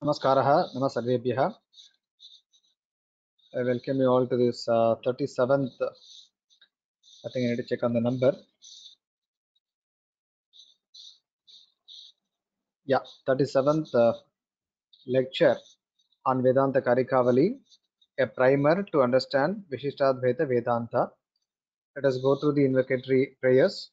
Namaskaraha, Namasarvebhyaha. I welcome you all to this 37th. I think I need to check on the number. Yeah, 37th lecture on Vedanta Karikavali, a primer to understand Vishishtadvaita Vedanta. Let us go through the invocatory prayers.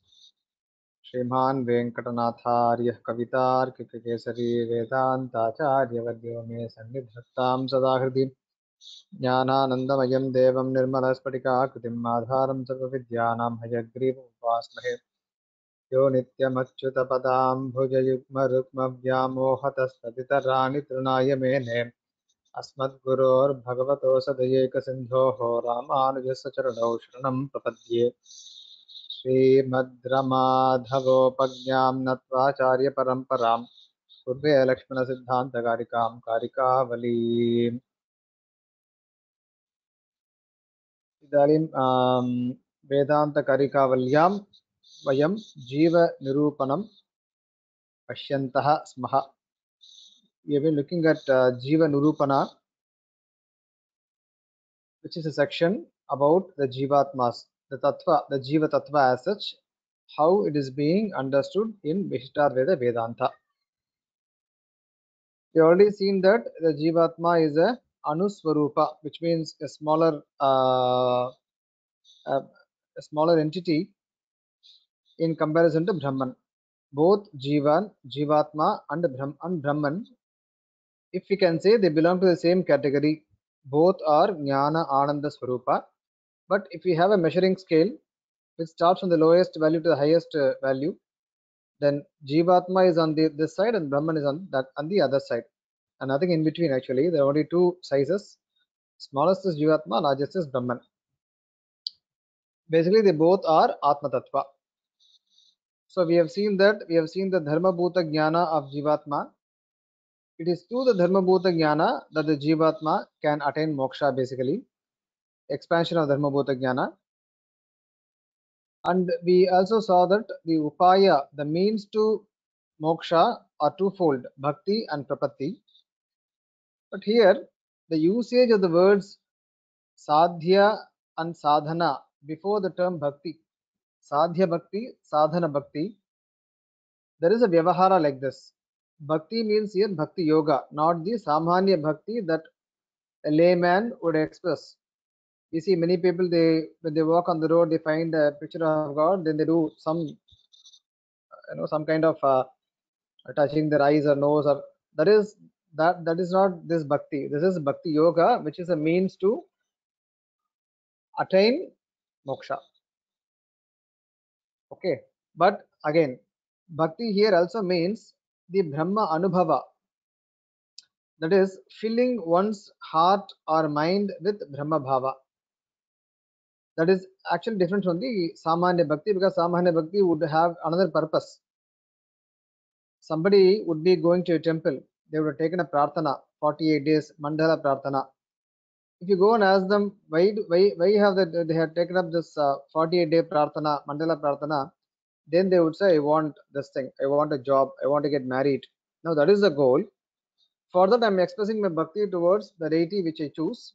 Shriman Venkatanatharya Kavitar Kikakesari Vedantacharya Vadyo Me Sannidhattam Sadahridim Jnananandamayan Devam Nirmalaspatikakritim Madharam Sarvavidyanam Hayagrivam Upasmahe यो नित्यमच्युतपदाम्भुजयुग्मरुक्मव्यामोहतस्तदितराणि तृणाय मेने अस्मद्गुरोर्भगवतोऽस्य दयैकसिन्धोः रामानुजस्य चरणौ शरणं प्रपद्ये श्रीमद्रमाधवोपज्ञां नत्वाचार्यपरम्परां पूर्वे लक्ष्मणसिद्धान्तकारिकां कारिकावलीम् इदानीं वेदान्तकारिकावल्यां वयं जीवनिरूपणं पश्यन्तः स्मः. We have been looking at Jiva Nirupana, which is a section about the Jivatmas, the Tattva, the Jiva Tattva as such, how it is being understood in Vishishtadvaita Vedanta. We have already seen that the Jivatma is a Anuswarupa, which means a smaller entity in comparison to Brahman. Both Jivan, Jivatma, and Brahman, if we can say, they belong to the same category. Both are Jnana Ananda Swarupa. But if we have a measuring scale which starts from the lowest value to the highest value, then Jivatma is on this side and Brahman is on the other side, and nothing in between. Actually, there are only two sizes. Smallest is Jivatma, largest is Brahman. Basically, they both are Atma Tattva. So we have seen the Dharma Bhuta Jnana of Jivatma. It is through the Dharma Bhuta Jnana that the Jivatma can attain moksha, basically expansion of Dharma Bhuta Jnana. And we also saw that the upaya, the means to moksha, are twofold: bhakti and prapatti. But here, the usage of the words sadhya and sadhana before the term bhakti, sadhya bhakti, sadhana bhakti, there is a vyavahara like this. Bhakti means here bhakti yoga, not the samanya bhakti that a layman would express. You see, many people, when they walk on the road, they find a picture of God, then they do some kind of touching their eyes or nose, or that is not this bhakti. This is bhakti yoga, which is a means to attain moksha. Okay, but again, bhakti here also means the Brahma Anubhava, that is filling one's heart or mind with Brahma Bhava. That is actually different from the Samanya Bhakti, because Samanya Bhakti would have another purpose. Somebody would be going to a temple, they would have taken a prarthana, 48 days, mandala prarthana. If you go and ask them why have they have taken up this 48-day prarthana, mandala prarthana, then they would say, I want this thing, I want a job, I want to get married. Now that is the goal. For that, I am expressing my bhakti towards the deity which I choose,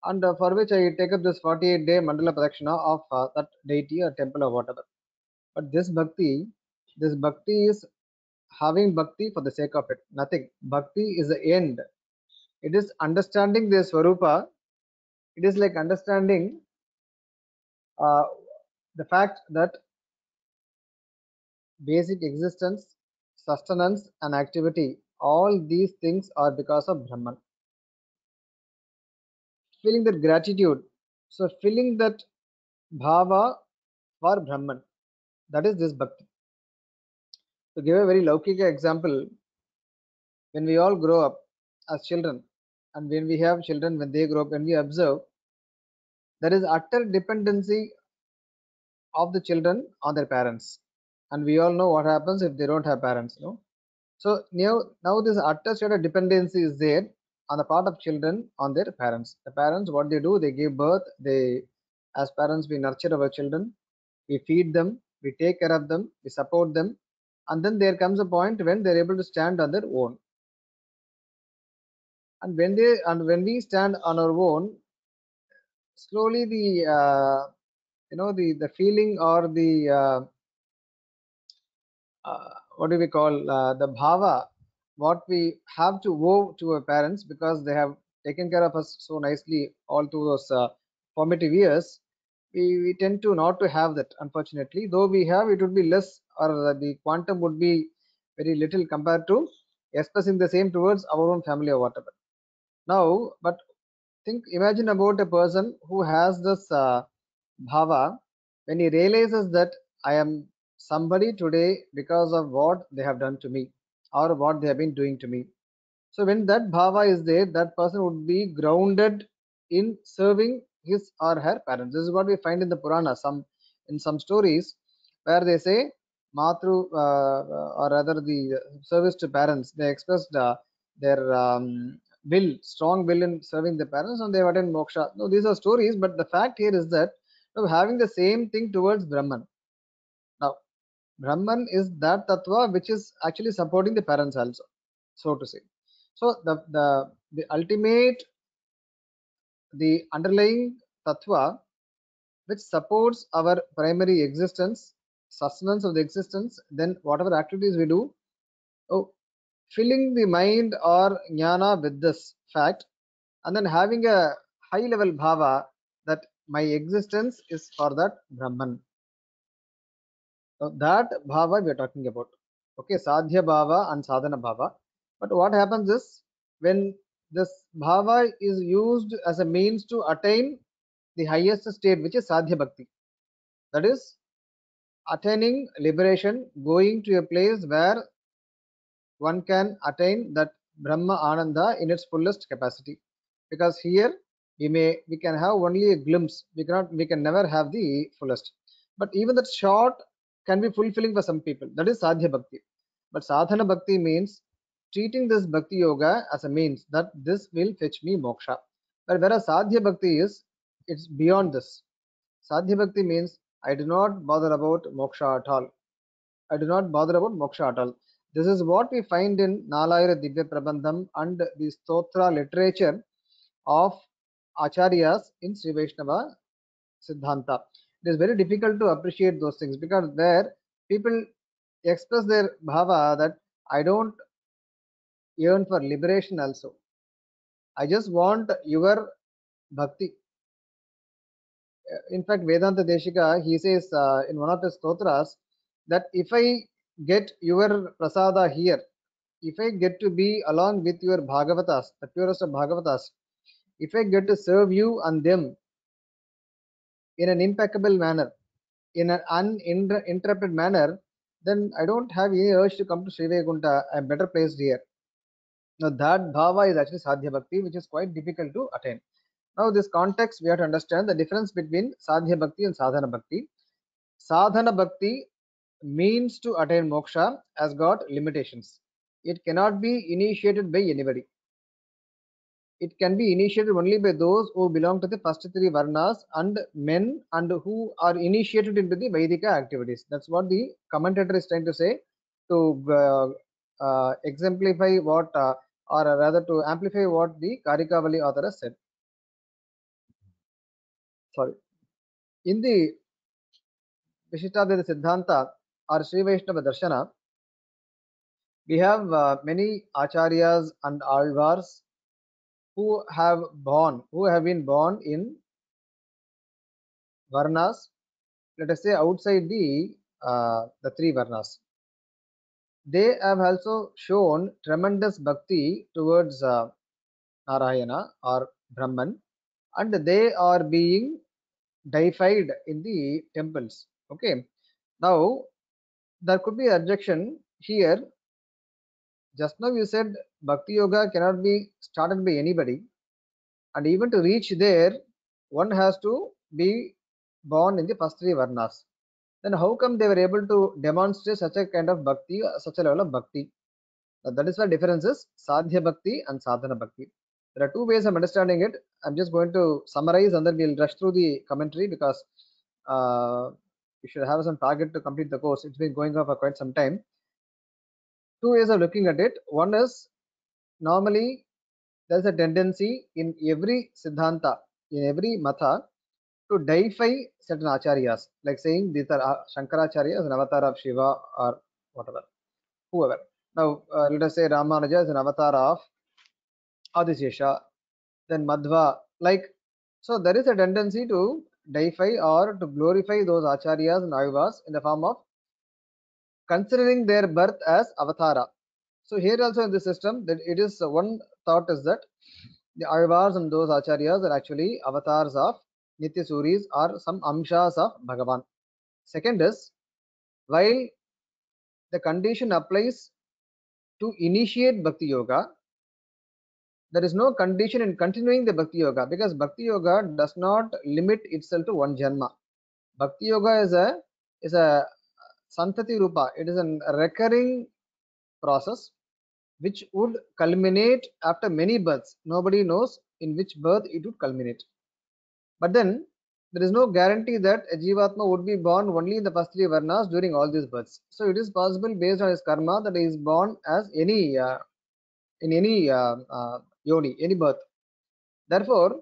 and for which I take up this 48-day mandala pradakshina of that deity or temple or whatever. But this bhakti is having bhakti for the sake of it, nothing. Bhakti is the end. It is understanding the Swarupa. It is like understanding uh, the fact that basic existence, sustenance, and activity, all these things are because of Brahman. Feeling that gratitude, so feeling that bhava for Brahman, that is this bhakti. To give a very laukika example, when we all grow up as children, and when we have children, when they grow up, when we observe, there is utter dependency of the children on their parents, and we all know what happens if they don't have parents. So now this utter state of dependency is there on the part of children on their parents. The parents, what they do, they give birth. As parents, we nurture our children, we feed them, we take care of them, we support them, and then there comes a point when they're able to stand on their own. And when we stand on our own, slowly the feeling or the what do we call the bhava, what we have to owe to our parents because they have taken care of us so nicely all through those formative years. We tend to not to have that, unfortunately. Though we have, it would be less, or the quantum would be very little compared to expressing the same towards our own family or whatever. Now, but imagine about a person who has this bhava when he realizes that I am somebody today because of what they have done to me or what they have been doing to me. So when that bhava is there, that person would be grounded in serving his or her parents. This is what we find in the Purana, in some stories where they say matru or rather the service to parents. They expressed their strong will in serving the parents, and they have attained moksha. No, these are stories, but the fact here is that having the same thing towards Brahman. Now, Brahman is that tattva which is actually supporting the parents also, so to say. So the ultimate, the underlying tattva which supports our primary existence, sustenance of the existence, then whatever activities we do, filling the mind or jnana with this fact, and then having a high level bhava that my existence is for that Brahman. So that bhava we are talking about. Okay, sadhya bhava and sadhana bhava. But what happens is when this bhava is used as a means to attain the highest state, which is sadhya bhakti, that is attaining liberation, going to a place where one can attain that Brahma Ananda in its fullest capacity. Because here we can have only a glimpse. We can never have the fullest. But even that short can be fulfilling for some people. That is sadhya bhakti. But sadhana bhakti means treating this bhakti yoga as a means that this will fetch me moksha. But whereas sadhya bhakti it's beyond this. Sadhya bhakti means I do not bother about moksha at all. I do not bother about moksha at all. This is what we find in Nalayira Divya Prabandham and the Stotra literature of Acharyas in Sri Vaishnava Siddhanta. It is very difficult to appreciate those things because there people express their bhava that I don't yearn for liberation also. I just want your bhakti. In fact, Vedanta Deshika, he says in one of his stotras that if I get your prasada here, if I get to be along with your Bhagavatas, the purest of Bhagavatas, if I get to serve you and them in an impeccable manner, in an uninterrupted manner, then I don't have any urge to come to Sri Vaikunta. I'm better placed here. Now that bhava is actually sadhya bhakti, which is quite difficult to attain. Now this context, we have to understand the difference between sadhya bhakti and sadhana bhakti. Sadhana bhakti means to attain moksha has got limitations. It cannot be initiated by anybody. It can be initiated only by those who belong to the first three varnas and men and who are initiated into the Vaidika activities. That's what the commentator is trying to say to exemplify what, or rather to amplify what the Karikavali author has said. Sorry. In the Vishishtadvaita Siddhanta or Sri Vaishnava Darshana, we have many acharyas and alvars who have been born in varnas, let us say outside the three varnas. They have also shown tremendous bhakti towards Narayana or Brahman, and they are being deified in the temples. Okay, now there could be objection here. Just now you said bhakti yoga cannot be started by anybody, and even to reach there, one has to be born in the first three varnas. Then how come they were able to demonstrate such a kind of bhakti, such a level of bhakti? That is why difference is sadhya bhakti and sadhana bhakti. There are two ways of understanding it. I'm just going to summarize and then we'll rush through the commentary because you should have some target to complete the course. It's been going on for quite some time. Two ways of looking at it. One is normally there's a tendency in every Siddhanta, in every Matha, to deify certain acharyas, like saying these are Shankaracharya is an avatar of Shiva or whatever, whoever. Now, let us say Ramanuja is an avatar of Adishesha, then Madhva, like, so there is a tendency to deify or to glorify those acharyas and ayuvas in the form of considering their birth as avatara. So here also in the system, that it is one thought is that the ayvars and those acharyas are actually avatars of Nitya Suris or some amshas of Bhagavan. Second is, while the condition applies to initiate Bhakti Yoga, there is no condition in continuing the Bhakti Yoga, because Bhakti Yoga does not limit itself to one Janma. Bhakti Yoga is a Santati Rupa. It is a recurring process which would culminate after many births. Nobody knows in which birth it would culminate. But then there is no guarantee that a Jivatma would be born only in the first three Varnas during all these births. So it is possible based on his karma that he is born as any in any yoni, any birth. Therefore,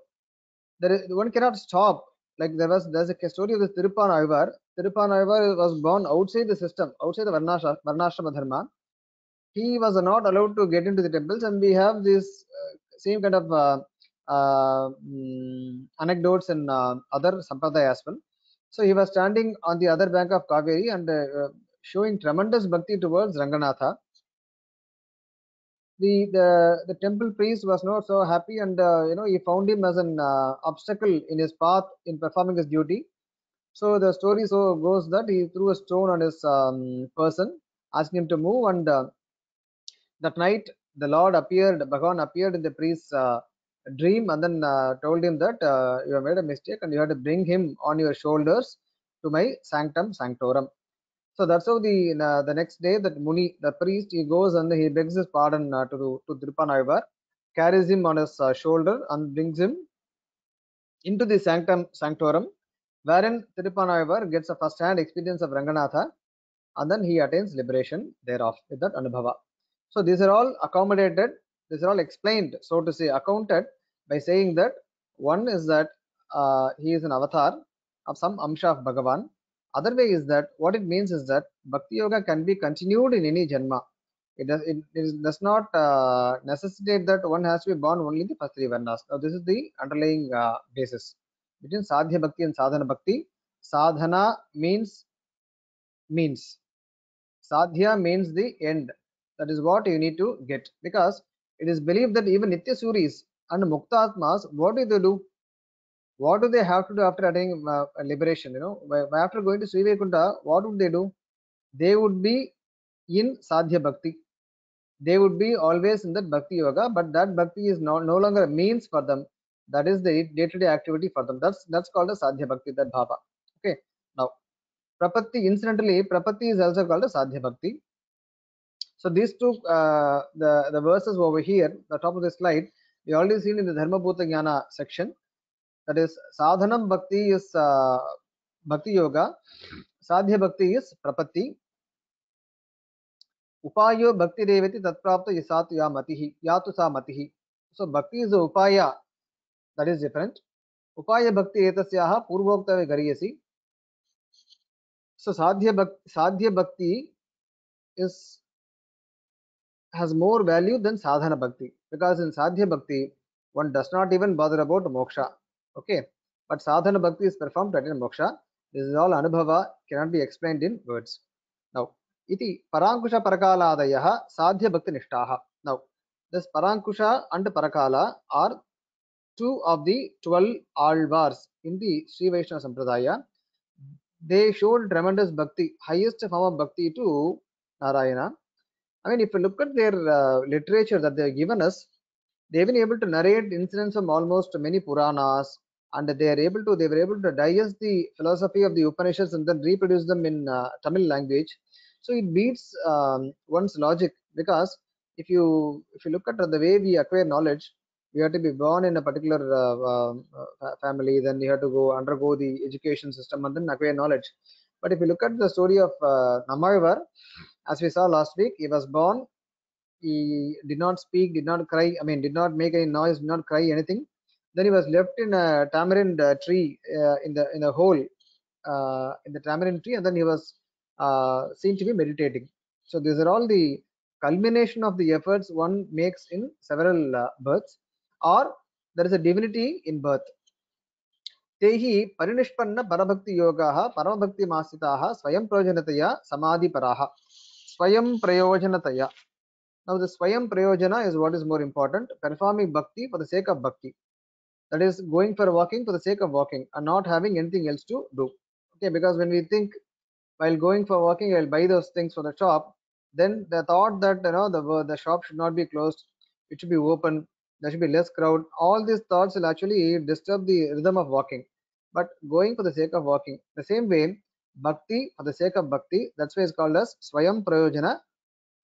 one cannot stop. Like there's a story of this Tirupan Ayvar. Tirupan Ayvar was born outside the system, outside the Varnashrama Dharma. He was not allowed to get into the temples, and we have this same kind of anecdotes in other sampradaya as well. So he was standing on the other bank of Kaveri and showing tremendous bhakti towards Ranganatha. The temple priest was not so happy, and he found him as an obstacle in his path in performing his duty. So the story so goes that he threw a stone on his person, asking him to move, and that night the Lord appeared, Bhagavan appeared in the priest's dream, and then told him that you have made a mistake and you have to bring him on your shoulders to my sanctum sanctorum. So that's how the next day that Muni, the priest, he goes and he begs his pardon to Tirupanayavar, carries him on his shoulder and brings him into the sanctum sanctorum, wherein Tirupanayavar gets a first-hand experience of Ranganatha, and then he attains liberation thereof with that Anubhava. So these are all accommodated, these are all explained, so to say, accounted by saying that one is that he is an avatar of some Amsha of Bhagavan. Other way is that what it means is that Bhakti Yoga can be continued in any Janma. It does not necessitate that one has to be born only in the first three Varnas. Now, this is the underlying basis between Sadhya Bhakti and Sadhana Bhakti. Sadhana means. Sadhya means the end. That is what you need to get, because it is believed that even Nitya Suris and Muktatmas, what do they do? What do they have to do after attaining liberation? After going to Sri Vaikunta, what would they do? They would be in Sadhya Bhakti. They would be always in that Bhakti Yoga, but that Bhakti is no longer a means for them. That is the day-to-day activity for them. That's called a Sadhya Bhakti, that Bhava. Okay. Now, Prapatti, incidentally, Prapatti is also called a Sadhya Bhakti. So these two, the verses over here, the top of the slide, we already seen in the Dharma Bhuta Jnana section. That is, Sadhanam Bhakti is Bhakti Yoga, Sadhya Bhakti is Prapatti, Upayo Bhakti Revati Tatprapta Yasatu Ya Matihi, Yatu Sa Matihi. So Bhakti is the Upaya, that is different. Upaya Bhakti Etasyaha Purvokta Gariyasi. So Sadhya Bhakti has more value than Sadhana Bhakti, because in Sadhya Bhakti one does not even bother about moksha. Okay, but Sadhana Bhakti is performed to attain moksha. This is all Anubhava, cannot be explained in words. Now, iti Parankusha Parakalaadayaha Sadhya Bhakti Nishtaha. Now, this Parankusha and Parakala are two of the 12 Alvars in the Sri Vaishnava Sampradaya. They showed tremendous bhakti, highest form of bhakti to Narayana. I mean, if you look at their literature that they have given us, they've been able to narrate incidents from almost many Puranas, and they were able to digest the philosophy of the Upanishads and then reproduce them in Tamil language. So it beats one's logic, because if you look at the way we acquire knowledge, we have to be born in a particular family, then you have to undergo the education system and then acquire knowledge. But if you look at the story of Namaivar, as we saw last week, he was born he did not speak, did not cry, I mean, did not make any noise, did not cry anything. Then he was left in a tamarind tree in the hole in the tamarind tree, and then he was seen to be meditating. So these are all the culmination of the efforts one makes in several births, or there is a divinity in birth. तेहि परिनिष्पन्न परभक्ति योगाः परमभक्ति मासिताः स्वयं प्रयोजनतया समाधिपराः स्वयं प्रयोजनतया. Now the swayam prayojana is what is more important, performing bhakti for the sake of bhakti, that is going for walking for the sake of walking and not having anything else to do. Okay, because when we think while going for walking I'll buy those things for the shop, then the thought that the shop should not be closed, it should be open, there should be less crowd, all these thoughts will actually disturb the rhythm of walking. But going for the sake of walking, the same way bhakti for the sake of bhakti, that's why it's called as swayam prayojana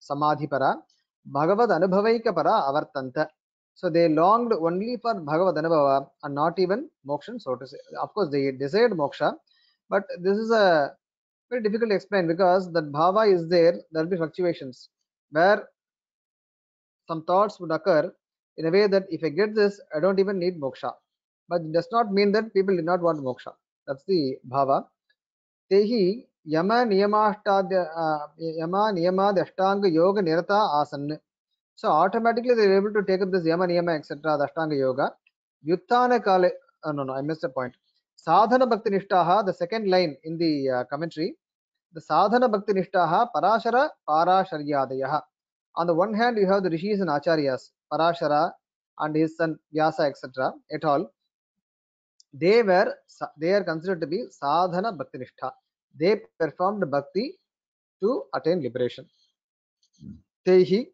samadhipara bhagavad anubhavaika para avartanta. So they longed only for bhagavad anubhava and not even moksha, so to say. Of course they desired moksha, but this is a very difficult to explain because that bhava is there, there will be fluctuations where some thoughts would occur in a way that if I get this, I don't even need moksha. But it does not mean that people did not want moksha. That's the bhava. Tehi yama niyamad ashtanga yoga nirata asan. So automatically they are able to take up this yama niyama etc. the ashtanga yoga. Vyuttana kale. No, I missed a point. Sadhana bhakti nishtaha, the second line in the commentary. The sadhana bhakti nishtaha parashara parasharyadayaha. On the one hand, you have the rishis and acharyas, Parashara and his son Vyasa, etc. et al. They are considered to be sadhana bhakti nishtha. They performed bhakti to attain liberation. Tehi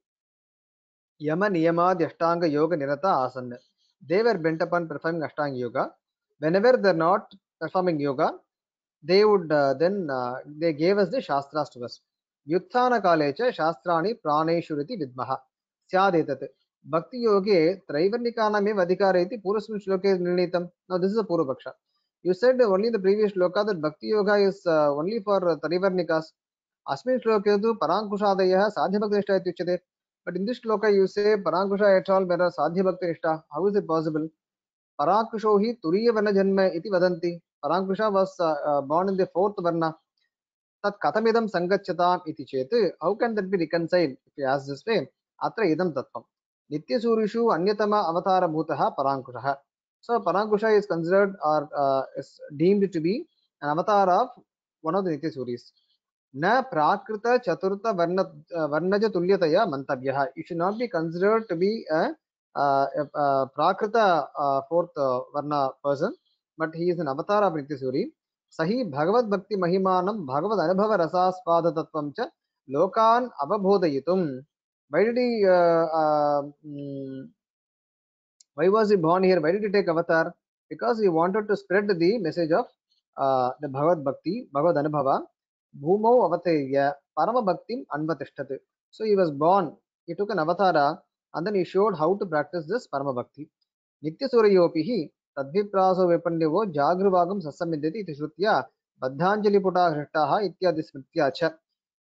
yama niyamad ashtanga yoga nirata asan. They were bent upon performing ashtanga yoga. Whenever they are not performing yoga, they would they gave us the shastras to us. Yuthana kalecha shastrani praneshuriti vidmaha syadetat. Bhakti yoge traivarnikanam adhikara iti purasmin shloke nirnitam. Now this is a Purvapaksha. You said only in the previous shloka that bhakti yoga is only for traivarnikas. Asmin shloke tu parankushadayah sadhya bhakti nishtha ityuchyate. But in this shloka you say parankusha et al were sadhya bhakti nishtha. How is it possible? Parakusho hi turiya varna janma iti vadanti. Parankusha was born in the fourth varna. Tat katamidam sangacchatam iti chet. How can that be reconciled? If you ask this way, atra idam tattvam. Nitya Surishu Anyatama Avatara Bhutaha Parankushaha. So Parankusha is considered or is deemed to be an avatar of one of the Nitya Suris. Na Prakrita Chaturta Varnaja Tulyataya Mantabhyaha. It should not be considered to be a Prakrita fourth Varna person, but he is an avatar of Nitya Suri. Sahi Bhagavad Bhakti Mahimanam Bhagavad Anubhava Rasaspada Tattvam cha Lokan Avabhodayitum. Why did he why was he born here? Why did he take avatar? Because he wanted to spread the message of the Bhagavad Bhakti, Bhagavad Anubhava. Bhumau avatarya Parama Bhaktim Anvatishtat. So he was born, he took an avatara and then he showed how to practice this Parama Bhakti. Nitya Surayopihi Tadvipraso Vipandevo Jagruvagam Sasamidati iti Shrutya Baddhanjali Puta Hrishtaha Ityadi Smritya Cha.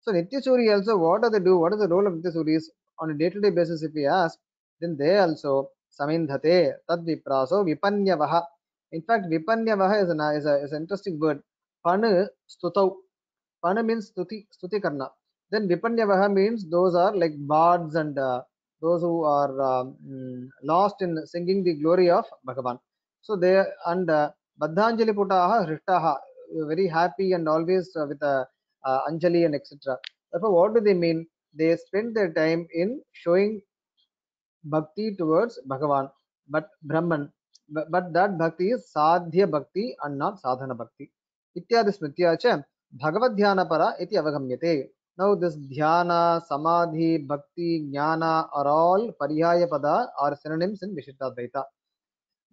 So Nitya Suri also, what do they do? What is the role of Nitya Suris on a day-to-day basis? If we ask, then they also Samindhate Tadvipraso Vipanyavaha. In fact, Vipanyavaha is an interesting word. Panu Stutau. Pana means stuti karna. Then Vipanyavaha means those are like bards and those who are lost in singing the glory of Bhagavan. So they and Baddhanjali Putaha Rishtaha, very happy and always with Anjali and etc. Therefore, what do they mean? They spend their time in showing bhakti towards Bhagavan, but Brahman. But that bhakti is sadhya bhakti and not sadhana bhakti. Ityadi smritya cha Bhagavad dhyana para iti avagamyate. Now this dhyana, samadhi, bhakti, jnana are all pariyaya pada or synonyms in Vishishtadvaita.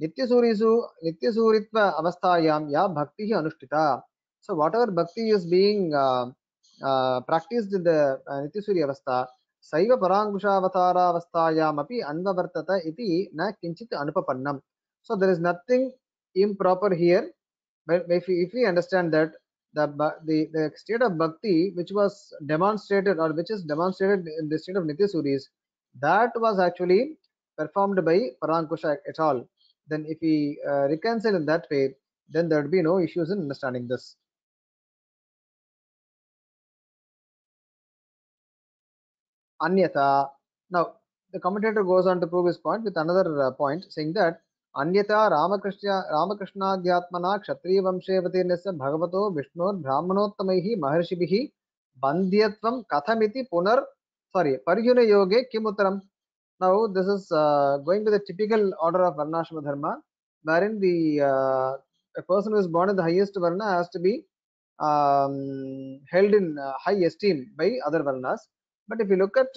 Nityasuritva avasthayam ya bhakti hi anushtita. So whatever bhakti is being practiced in the Nityasuri avastha, Saiva Parangushavatara avasthayam api anvavartata iti na kinchit anupapannam. So there is nothing improper here. But if we understand that the state of bhakti which was demonstrated or which is demonstrated in the state of Nityasuris That was actually performed by Parankusha et al. Then if we reconcile in that way, then there would be no issues in understanding this. Anyata. Now, the commentator goes on to prove his point with another point, saying that Anyata Ramakrishna Gyatmana Kshatriya Vamshevatirnasya Bhagavato Vishnur Brahmanottamaihi Maharshibihi Bandhyatvam Kathamiti Punar sorry Parjuna Yoge Kimutaram. Now, this is going to the typical order of Varnashama Dharma, wherein a person who is born in the highest Varna has to be held in high esteem by other Varnas. But if you look at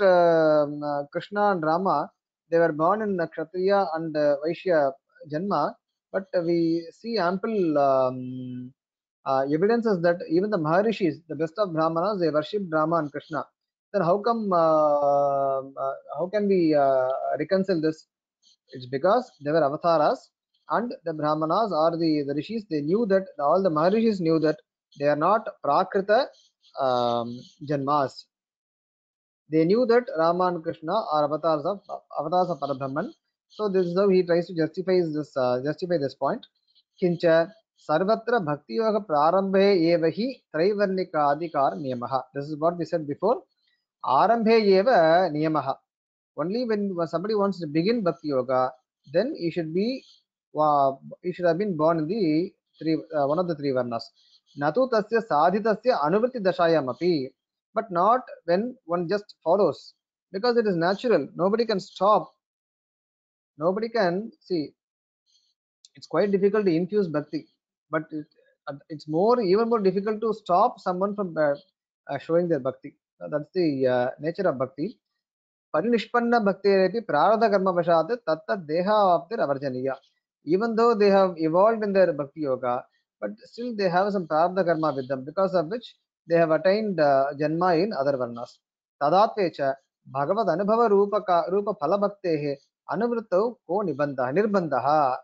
Krishna and Rama, they were born in Kshatriya and Vaishya Janma, but we see ample evidences that even the Maharishis, the best of Brahmanas, they worship Rama and Krishna. Then how can we reconcile this? It's because they were avatars, and the Brahmanas or the rishis, they knew that all the Maharishis knew that they are not Prakrita Janmas. They knew that Rama and Krishna are avatars of Parabrahman. So this is how he tries to justify this point. Kincha sarvatra bhakti yoga prarambhe eva hi traivarnika adhikar niyamaha. This is what we said before. Arambhe eva niyamaha. Only when somebody wants to begin bhakti yoga, then he should have been born in the one of the three varnas. Natu tasya sadhitasya anuvritti dashayam api, but not when one just follows, because it is natural. Nobody can stop. Nobody can see. It's quite difficult to infuse bhakti, but it's even more difficult to stop someone from showing their bhakti. That's the nature of bhakti. Parinishpanna bhaktirepi prarabdha karma vashat tatta dehavaptir avarjaniya. Even though they have evolved in their bhakti yoga, but still they have some prarabdha karma with them, because of which they have attained janma in other varnas. Tadatvecha bhagavad anubhava rupa phala bhaktehe anuvrittau ko nirbandha.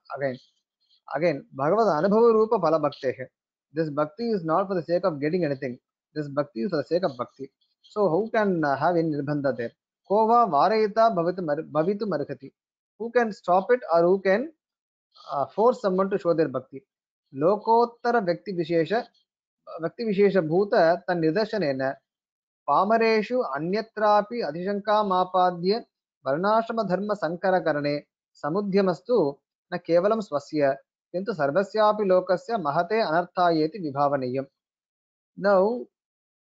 Again, Bhagavad Anubhava Rupa Phala Bhaktehe. This bhakti is not for the sake of getting anything. This bhakti is for the sake of bhakti. So who can have any nirbandha there? Kova Varayita Bhavitu Marhati. Who can stop it, or who can force someone to show their bhakti? Lokottara Vyakti Vishesha Bhuta Tan Nidarshanena Pamareshu Anyatrapi Adhishanka Mapadya Varnashrama Dharma Sankara Karane Samudhyamastu न केवलं स्वस्य किंतु सर्वस्यापि लोकस्य महते अनर्थायेति विभावनीयम्. Now,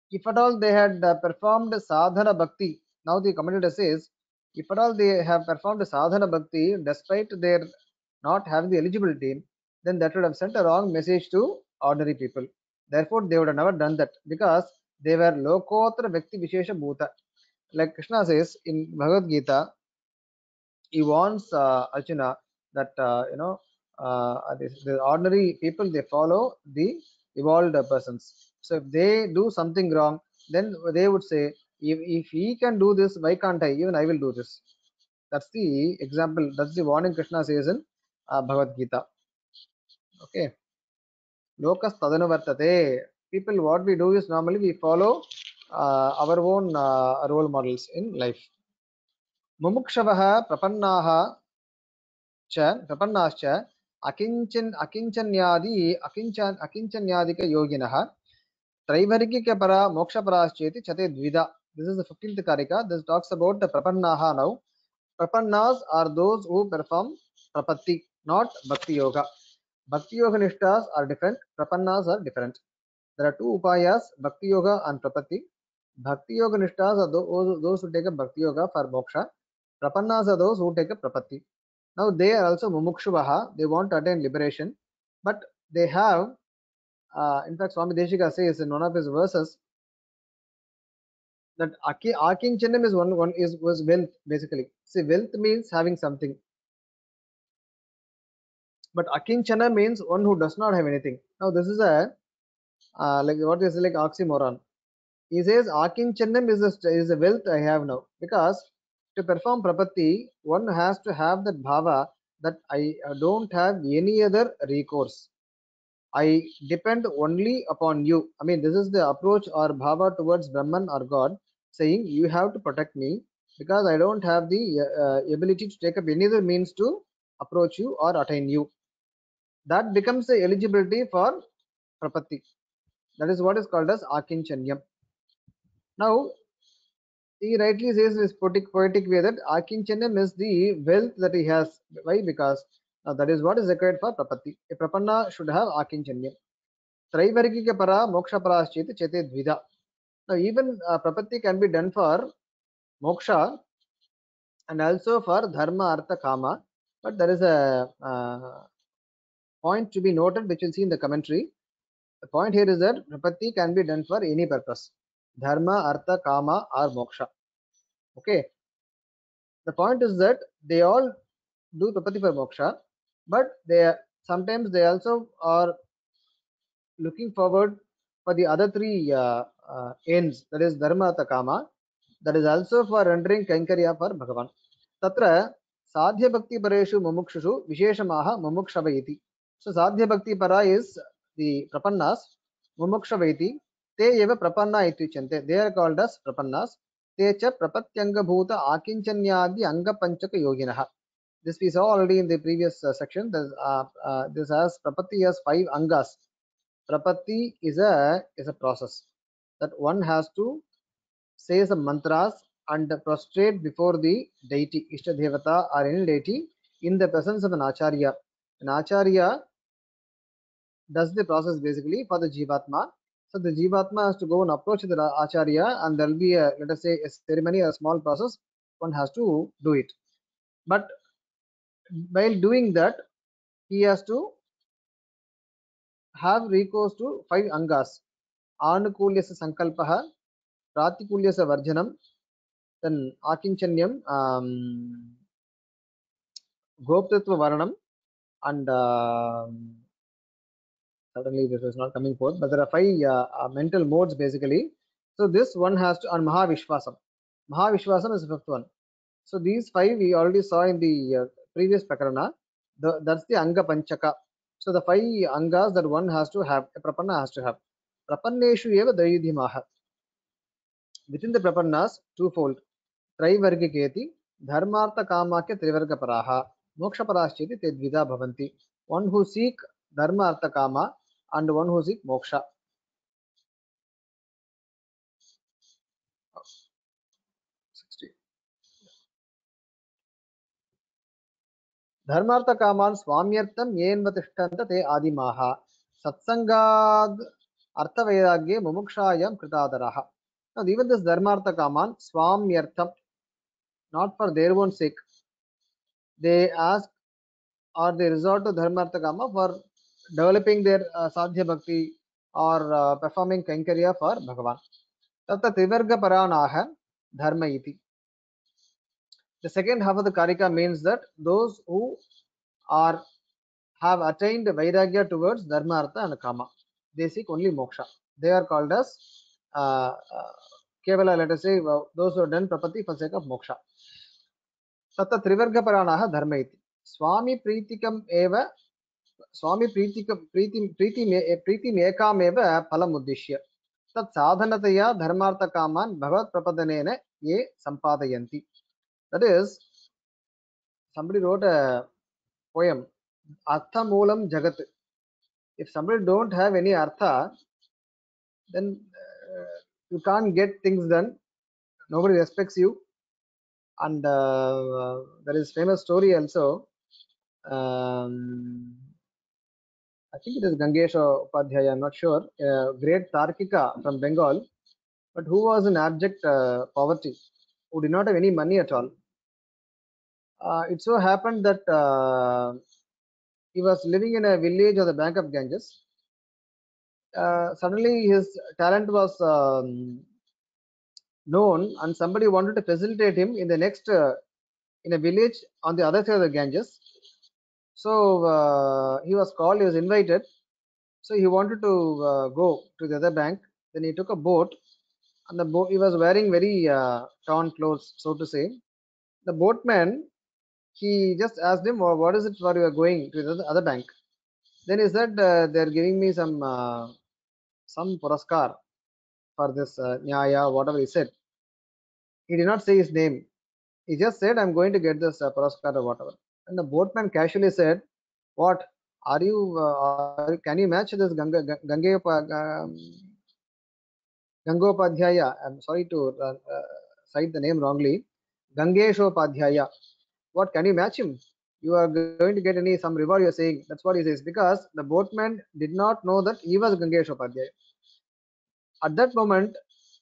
if at all they had performed sadhana bhakti, now the commentator says, if at all they have performed sadhana bhakti despite their not having the eligibility, then that would have sent a wrong message to ordinary people. Therefore, they would have never done that, because they were lokotra vyakti vishesha bhuta. Like Krishna says in Bhagavad Gita, he wants Arjuna that the ordinary people, they follow the evolved persons. So if they do something wrong, then they would say, if he can do this, why can't I? Even I will do this. That's the example. That's the warning Krishna says in Bhagavad Gita. Okay. Lokas tadanu vartate. People, what we do is normally we follow our own role models in life. Mumukshavaha prapannaha प्रपन्नाश्च अकिंचन्यादिक त्रैवर्गिकपरा मोक्षपराश्चेति चते द्विधा. This is the 15th karika. This talks about the prapannaha now. Prapannas are those who perform prapatti, not bhakti yoga. Bhakti yoga nishtas are different, prapannas are different. There are two upayas, bhakti yoga and prapatti. Bhakti yoga nishtas are those who take a bhakti yoga for moksha. Prapannas are those who take a prapatti. Now they are also mumukshuvaha, they want to attain liberation, but they have, in fact, Swami Deshika says in one of his verses that akinchanam is was wealth basically. See, wealth means having something, but akinchana means one who does not have anything. Now this is a like what is like oxymoron. He says akinchanam is a wealth I have now, because to perform prapatti one has to have that bhava that I don't have any other recourse. I depend only upon you. I mean, this is the approach or bhava towards Brahman or God, saying you have to protect me. because I don't have the ability to take up any other means to approach you or attain you. That becomes the eligibility for prapatti. That is what is called as akinchanyam. Now he rightly says in his poetic way that akinchanyam is the wealth that he has. Why? Because that is what is required for prapatti. A prapanna should have akinchanyam. Traivargika para moksha paraschit chete dvida. Now even prapatti can be done for moksha and also for dharma artha kama, but there is a point to be noted which you'll see in the commentary. The point here is that prapatti can be done for any purpose: dharma, artha, kama, or moksha. Okay. The point is that they all do prapatti for moksha, but sometimes they also are looking forward for the other three ends, that is dharma, artha, kama. That is also for rendering kankarya for Bhagavan. Tatra sadhya bhakti pareshu mumukshushu visheshamaha mumukshava iti. So sadhya bhakti para is the prapannas, mumukshava iti. Te eva prapanna iti uchyante. They are called as prapannas. Te cha prapatyanga bhuta akincanyadi anga panchaka yoginah. This we saw already in the previous section. This has prapatti has 5 angas. Prapatti is a process that one has to say some mantras and prostrate before the deity, Ishta Devata or any deity in the presence of an Acharya. An Acharya does the process basically for the Jivatma. So the Jivatma has to go and approach the Acharya, and there will be a, let us say, a ceremony, a small process. One has to do it. But while doing that, he has to have recourse to 5 angas. Anukulyasa Sankalpaha, Pratikulyasa Varjanam, then Akinchanyam, Goptatva Varanam, and suddenly this is not coming forth, but there are 5 mental modes basically. So this one has to, and Mahavishwasam. Mahavishwasam is the 5th one. So these 5 we already saw in the previous Prakarana. That's the Anga Panchaka. So the 5 Angas that one has to have, a Prapanna has to have. Prapanneshu eva Dayudhimaha. Within the Prapannas, twofold. Traivargiketi, Dharmartha Kamake Trivarga Paraha, Moksha Paraschiti Tedvida Bhavanti. One who seek Dharma Artha Kama and one who seek Moksha. Dharmartha Kaman Swamyartam Yenvatishanta Te Adimaha Satsangad Artha Vairagye Mumukshayam Kritadaraha. Now, even this Dharmartha Kaman Swamyartam, not for their own sake, they ask or they resort to Dharmartha Kama for developing their Sadhya Bhakti or performing Kankarya for Bhagavan. Tata Trivarga Paranaha Dharma iti. The second half of the Karika means that those who are have attained Vairagya towards Dharma, Artha and Kama. They seek only Moksha. They are called as Kevala, let us say, those who have done Prapatti for sake of Moksha. Tata Trivarga Paranaha Dharma iti. Swami Pritikam eva Swami Priti Mekam eva Phalam Uddishya. Tat Sadhanataya Dharmartha Kaman Bhavat Prapadanena Ye Sampadayanti. That is, somebody wrote a poem, Artha Moolam Jagat. If somebody don't have any Artha, then you can't get things done. Nobody respects you. And there is famous story also. I think it is Gangesha Upadhyaya, I'm not sure. Great Tarkika from Bengal, but who was in abject poverty, who did not have any money at all. It so happened that he was living in a village on the bank of Ganges. Suddenly his talent was known, and somebody wanted to facilitate him in the next in a village on the other side of the Ganges. So he was called, he was invited. So he wanted to go to the other bank. Then he took a boat, and the boat, he was wearing very torn clothes, so to say. The boatman, he just asked him, "Oh, what is it for you are going to the other bank?" Then he said, "They're giving me some puraskar for this nyaya," whatever he said. He did not say his name. He just said, I'm going to get this Puraskar or whatever. And the boatman casually said, what? Can you match this Gangopadhyaya? I'm sorry to cite the name wrongly. Gangeshopadhyaya. What, can you match him? You are going to get some reward, you're saying. That's what he says. Because the boatman did not know that he was Gangeshopadhyaya. At that moment,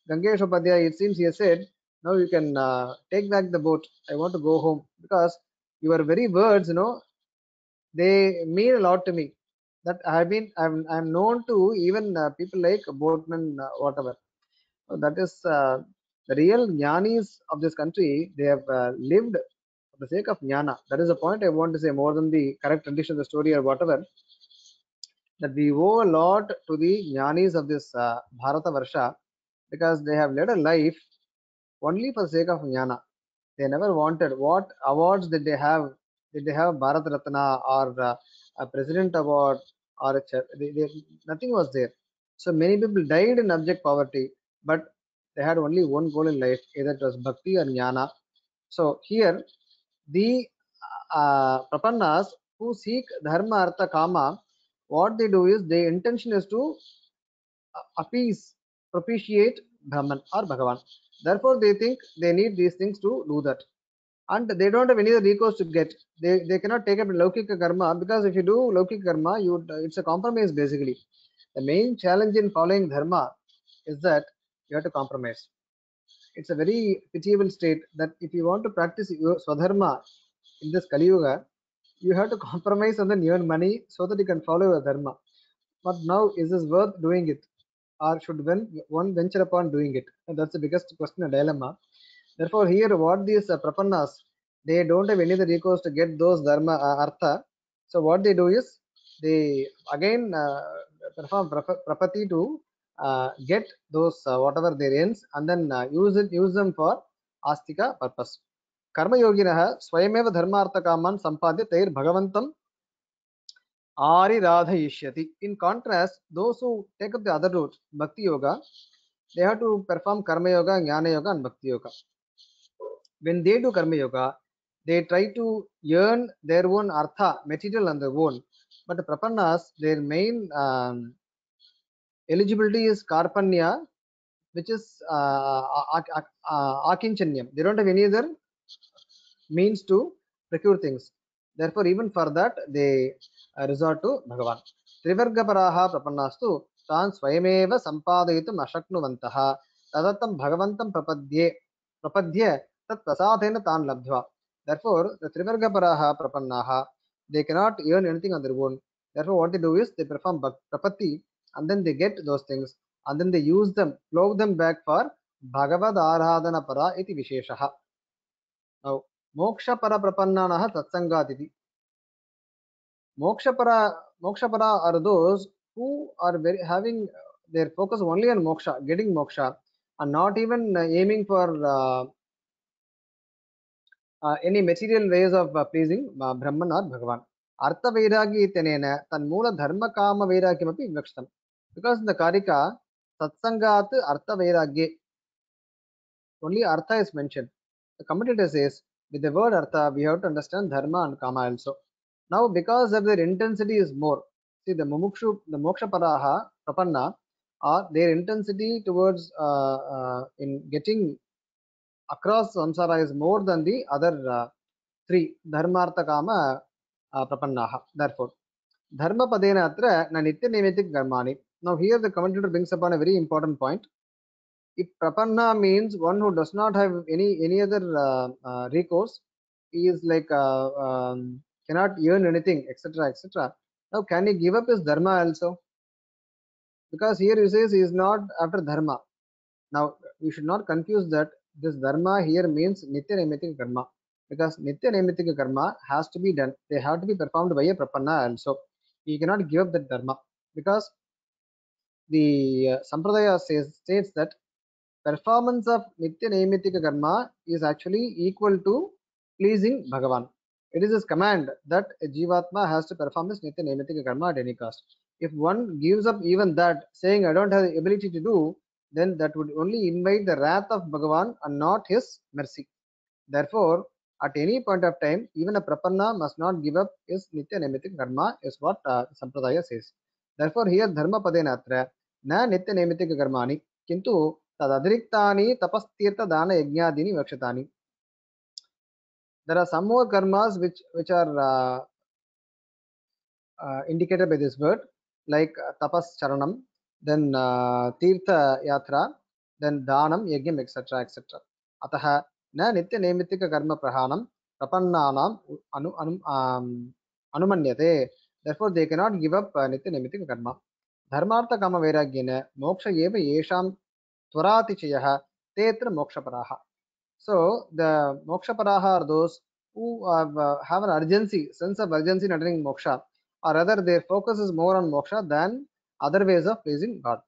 Gangesh Upadhyay, it seems he has said, now you can take back the boat. I want to go home because your very words, they mean a lot to me. That I'm known to even people like boatmen, whatever. So that is the real jnanis of this country. They have lived for the sake of jnana. That is the point I want to say, more than the correct rendition of the story or whatever. That we owe a lot to the jnanis of this Bharata Varsha, because they have led a life only for the sake of jnana. They never wanted what awards did they have? Did they have Bharat Ratna or a President Award or nothing was there. So many people died in abject poverty, but they had only one goal in life, either it was bhakti or jnana. So here the prapannas who seek dharma, artha, kama, what they do is their intention is to appease, propitiate Brahman or Bhagavan. Therefore, they think they need these things to do that. And they don't have any other recourse to get. They cannot take up Laukika karma, because if you do Laukika karma, it's a compromise basically. The main challenge in following dharma is that you have to compromise. It's a very pitiable state that if you want to practice your swadharma in this Kali Yuga, you have to compromise and then earn money so that you can follow your dharma. But now, is this worth doing it? Or should one venture upon doing it? And that's the biggest question and dilemma. Therefore, here what these prapannas, they don't have any other recourse to get those dharma artha. So what they do is they again perform prapati to get those whatever their ends, and then use them for astika purpose. Karma yoginah swayameva dharmartha kaman sampadya tair bhagavantam Ariradhayishyati. In contrast, those who take up the other route, Bhakti Yoga, they have to perform Karma Yoga, Jnana Yoga, and Bhakti Yoga. When they do Karma Yoga, they try to earn their own artha, material on their own. But the Prapannas, their main eligibility is Karpanya, which is Akinchanyam. They don't have any other means to procure things. Therefore, even for that, they resort to Bhagavan. Trivargaparaha prapannastu tan swayameva sampadayitum ashaknuvantaha tadatam bhagavantam prapadye tat prasadena tan labdhva. Therefore, the Trivargaparaha prapannaha, they cannot earn anything on their own. Therefore, what they do is they perform prapatti, and then they get those things, and then they use them, plow them back for Bhagavad Aradhana para iti visheshaha. Now, mokshapara prapannanaha tatsangatiti. Mokshapara are those who are having their focus only on moksha, getting moksha, and not even aiming for any material ways of pleasing Brahman or Bhagavan. Artha Vairagi tenena tanmula dharma kama vairagyamapi vivakshitam. Because in the Karika, Satsangat Artha Vairagye, only Artha is mentioned. The commentator says, with the word Artha, we have to understand Dharma and Kama also. Now, because of their intensity is more, see the Mumukshu, the Moksha Paraha, Prapanna, their intensity towards in getting across samsara is more than the other three, Dharma, Artha, Kama, Prapannaha. Therefore, Dharma Padena Atra, na Nitya Nimitik Karmani. Now, here the commentator brings upon a very important point. If prapanna means one who does not have any other recourse, he is like cannot earn anything, etc., etc. Now, can he give up his dharma also? Because here he says he is not after dharma. Now, we should not confuse that this dharma here means nitya naimittika karma, because nitya naimittika karma has to be done. They have to be performed by a prapanna also. He cannot give up that dharma, because the sampradaya states that performance of Nitya Naimitika Karma is actually equal to pleasing Bhagavan. It is his command that a Jivatma has to perform this Nitya Naimitika Karma at any cost. If one gives up even that, saying I don't have the ability to do, then that would only invite the wrath of Bhagavan and not his mercy. Therefore, at any point of time, even a prapanna must not give up his nitya nemitik karma, is what Sampradaya says. Therefore, here dharma padena atra na nitya nemitik karmani kintu tadadriktani tapastirtha dana yajnadini vakshatani. There are some more karmas which are indicated by this word, like tapas charanam, then tirtha yatra, then dhanam, yajnam, etc. etc. Ataha na nitya nemitika karma prahanam prapannanam anumanyate. Therefore, they cannot give up nitya nemitika karma. Dharmartha kama vairagyena moksha eva yesham tvaratichayah tetra mokshaparaha. So the mokshaparaha are those who have an urgency, sense of urgency in attaining moksha, or rather their focus is more on moksha than other ways of pleasing God.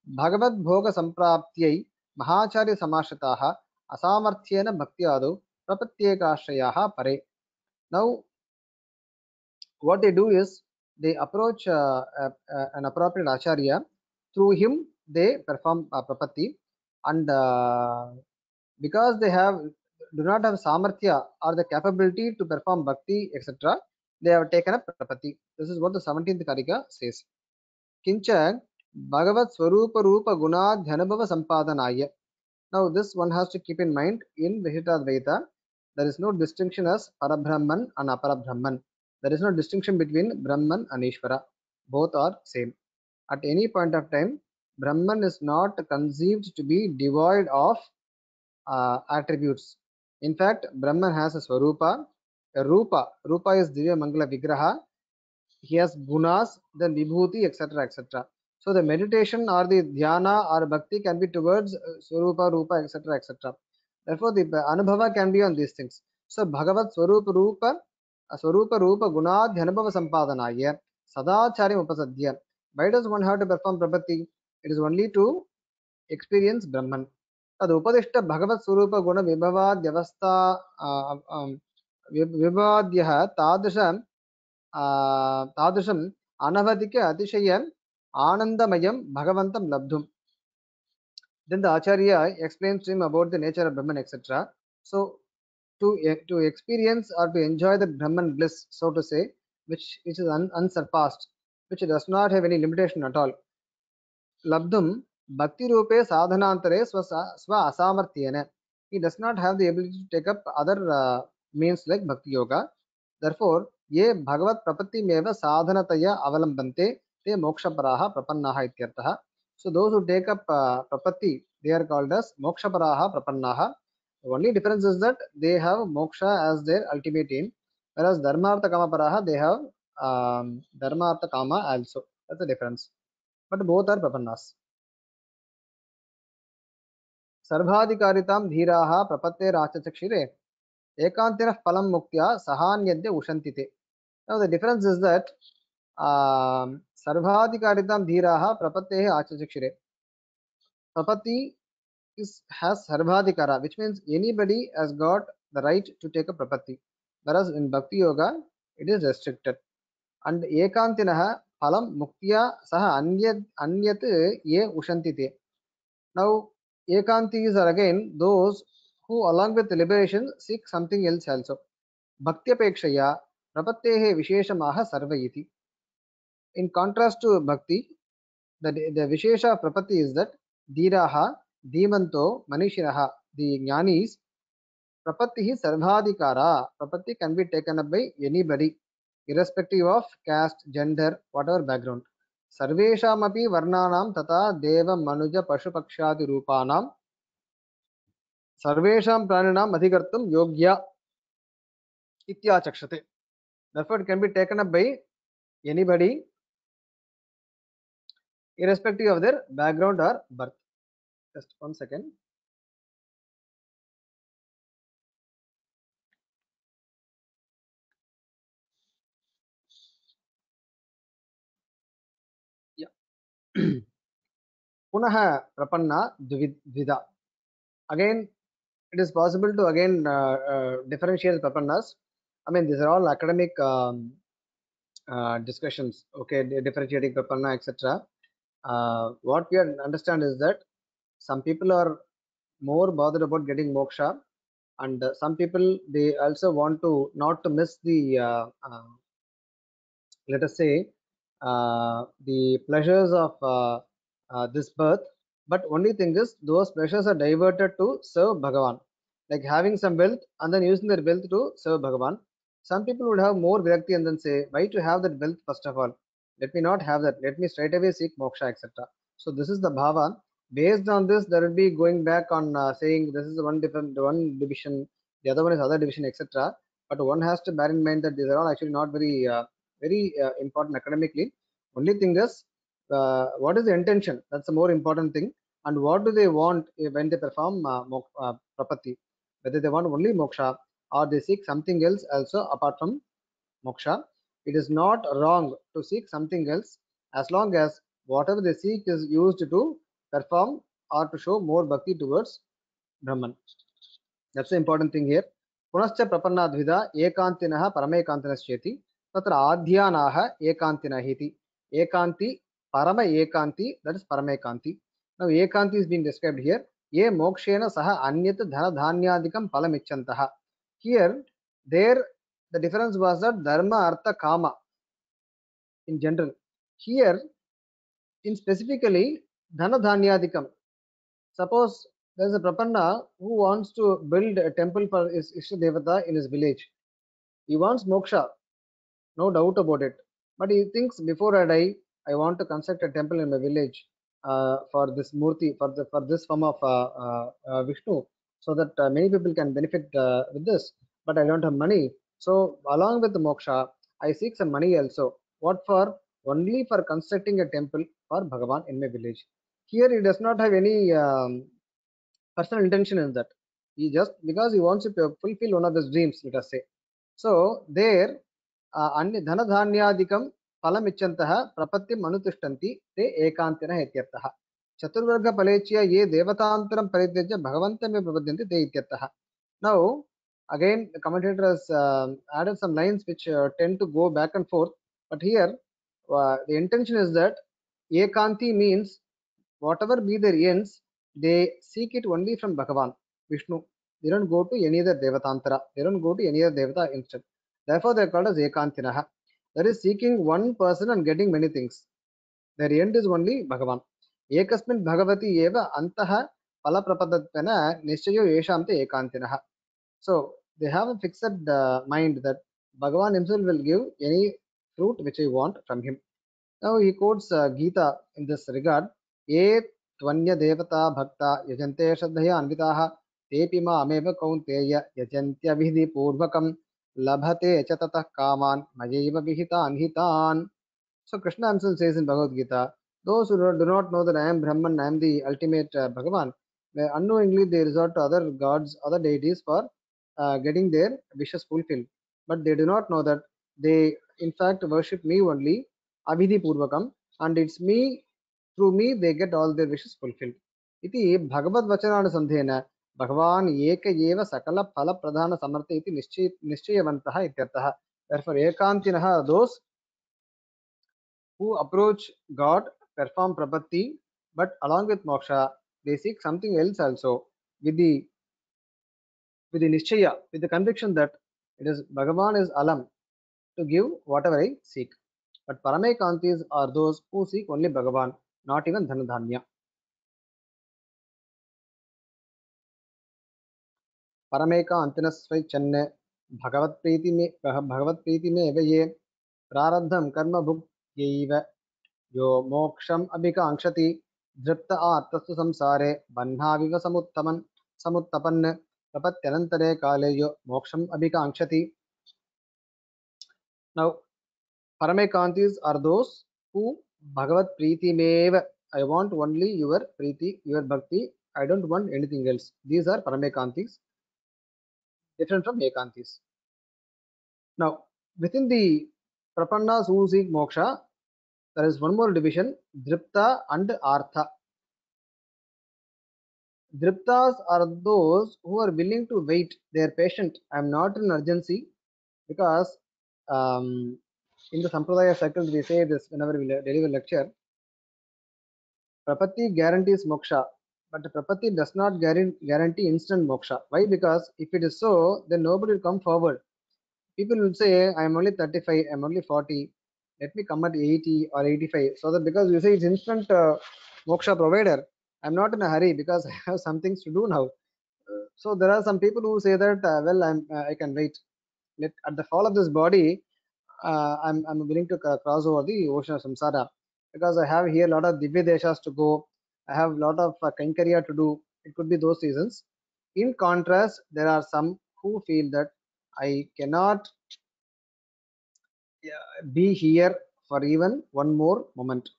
Bhagavad Bhoga Sampraptyai Mahacharya Samashataha Asamarthyena Bhaktyadu Prapatyekashrayaha Pare. Now, what they do is they approach an appropriate acharya. Through him, they perform prapatti, and because they do not have samarthya or the capability to perform bhakti, etc., they have taken up prapatti. This is what the 17th Karika says. Kincha Bhagavat Swarupa Rupa Gunadhyanabhava Sampadanaya. Now, this one has to keep in mind in Vishitadvaita, there is no distinction as Parabrahman and Aparabrahman. There is no distinction between Brahman and Ishvara. Both are same. At any point of time, Brahman is not conceived to be devoid of attributes. In fact, Brahman has a Swarupa, a Rupa. Rupa is Divya Mangala Vigraha. He has gunas, then vibhuti, etc. etc. So the meditation or the dhyana or bhakti can be towards Swarupa, Rupa, etc. etc. Therefore, the Anubhava can be on these things. So Bhagavat Swarupa Rupa Gunadhyanabhava Sampadanaya Sadacharyam Upasadhya. Why does one have to perform prapatti? It is only to experience Brahman. तदुपदिष्ट भगवत स्वरूप गुण विभवाद्यवस्था विभवाद्यः तादृशम् अनवधिक अतिशय आनंदमयम भगवंतं लब्धुम. Then the acharya explains to him about the nature of Brahman, etc. So to experience or to enjoy the Brahman bliss, so to say, which is unsurpassed, which does not have any limitation at all. Labdhum bhakti rupe sadhanantare swa asamartyena. He does not have the ability to take up other means like bhakti yoga. Therefore, ye bhagavat prapatti meva sadhanataya avalambante te mokshaparaha prapannaha ityartha. So those who take up prapatti, they are called as mokshaparaha prapannaha. The only difference is that they have moksha as their ultimate aim, whereas dharmartha kama paraha, they have dharmartha kama also. That's the difference. But both are prapannas. सर्वाधिकारितां धीराः प्रपत्तेराचचक्षिरे एकान्तिनः फलं मुक्त्या सहान्यद्य उशन्तिते. Now the difference is that sarvadhikaritam dhiraha prapattehe achachakshire. Prapatti has sarvadhikara, which means anybody has got the right to take a prapatti. Whereas in Bhakti Yoga, it is restricted. And ekantinaha phalam muktya saha anyat ye ushantite. Now, ekantis are again those who along with liberation seek something else also. Bhaktyapeksha prapattehe visheshamaha sarva iti. In contrast to bhakti, the vishesha of prapatti is that dhiraha, dhimanto, manishiraha, the jnanis, prapatti is sarvadhikara. Prapatti can be taken up by anybody, irrespective of caste, gender, whatever background. Sarveshamapi varnanam tata deva manuja pashu pakshadi rupanam sarvesham praninam adhikartum yogya ityachakshate. Therefore, it can be taken up by anybody, irrespective of their background or birth. Just 1 second. Yeah. Punaha prapanna dvida. Again, it is possible to again differentiate prapannas. I mean, these are all academic discussions. Okay, differentiating prapanna, etc. What we understand is that some people are more bothered about getting moksha, And some people, they also want to not to miss the let us say the pleasures of this birth, but only thing is those pleasures are diverted to serve Bhagavan, like having some wealth and then using their wealth to serve Bhagavan. Some people would have more virakti and then say, why to have that wealth? First of all, let me not have that, let me straight away seek moksha, etc. So this is the bhava. Based on this, there will be going back on saying this is one different one division, the other one is other division, etc. But one has to bear in mind that these are all actually not very important academically. Only thing is, what is the intention? That's the more important thing. And what do they want when they perform prapatti? Whether they want only moksha or they seek something else also apart from moksha. It is not wrong to seek something else as long as whatever they seek is used to perform or to show more bhakti towards Brahman. That's the important thing here. पुनश्च प्रपन्नाद्विधा एकान्तिनः परमेकान्तिनश्चेति तत्र आध्यानाः एकान्तिनः इति. एकान्ति परम एकान्ति, that is paramekanti. Now ekanti is being described here. Ye mokshena saha anyat dhana dhanyadikam palam ichchantah. Here, there the difference was that dharma artha kama in general. Here, in specifically dhana dhanyadikam. Suppose there is a prapanna who wants to build a temple for his Ishtadevata in his village. He wants moksha, no doubt about it. But he thinks, before I die, I want to construct a temple in my village for this Murti, for this form of Vishnu, so that many people can benefit with this. But I don't have money. So along with the moksha, I seek some money also. What for? Only for constructing a temple for Bhagavan in my village. Here he does not have any personal intention in that. He just, because he wants to fulfill one of his dreams, let us say. So there, अन्य धनधान्यादिकं फलमिच्छन्तः प्रपत्तिम् अनुतिष्ठन्ति ते एकान्तिनः इत्यर्थः. चतुर्वर्गफलेच्य ये देवतान्तरं परित्यज्य भगवन्तमेव प्रपद्यन्ते ते इत्यर्थः. Now, again, the commentator has added some lines which tend to go back and forth. But here, the intention is that ekanti means whatever be their ends, they seek it only from Bhagavan, Vishnu. They don't go to any other Devatantara. They don't go to any other Devata instead. Therefore, they are called as Ekantinaha. That is seeking one person and getting many things. Their end is only Bhagavan. Ekasmin Bhagavati eva antaha palaprapadatpena nischayo yeshamte ekantinaha. So, they have a fixed mind that Bhagavan himself will give any fruit which I want from him. Now he quotes Gita in this regard. Ye tvanya devata bhakta yajante shraddhaya anvitaha tepi ameva kaunteya yajantya vidhi purvakam labhate cha tatah kaman mayeva vihita anhitan. So Krishna himself says in Bhagavad Gita, those who do not know that I am Brahman, I am the ultimate Bhagavan, unknowingly they resort to other gods, other deities for getting their wishes fulfilled. But they do not know that they in fact worship me only, Abhidhi Purvakam, and it's me, through me they get all their wishes fulfilled. Iti Bhagavad Vachananusandhena Bhagavan Eka Eva Sakala Phala Pradhana Samartha iti Nishchayavantaha ityartaha. Therefore, Ekantinaha are those who approach God, perform prapatti, but along with moksha, they seek something else also with the nishchaya, with the conviction that it is Bhagavan is alam to give whatever I seek. But Paramekantis are those who seek only Bhagavan, not even Dhanadhanya. Paramekantinasvai Bhagavat Priti me evaye Prarabdham Karma Bhukyaiva Yo Moksham Abhikankshati Dripta Artasu Samsare Banhaviva Samuttapan Prapatyanantare Kale Yo Moksham Abhikankshati. Now, Paramekantis are those who Bhagavat Preeti Meva. I want only your Preeti, your Bhakti. I don't want anything else. These are Paramekantis, different from Ekantis. Now, within the Prapannas who seek moksha, there is one more division, Dripta and Artha. Driptas are those who are willing to wait. They are patient. I am not in urgency, because in the Sampradaya circles we say this whenever we deliver lecture. Prapatti guarantees moksha, but Prapatti does not guarantee instant moksha. Why? Because if it is so, then nobody will come forward. People will say, I am only 35, I am only 40, let me come at 80 or 85. So that because you say it's instant moksha provider, I'm not in a hurry because I have some things to do now. So there are some people who say that, well, I can wait. At the fall of this body, I'm willing to cross over the ocean of samsara because I have here a lot of divya deshas to go. I have a lot of kankariya to do. It could be those reasons. In contrast, there are some who feel that I cannot be here for even one more moment.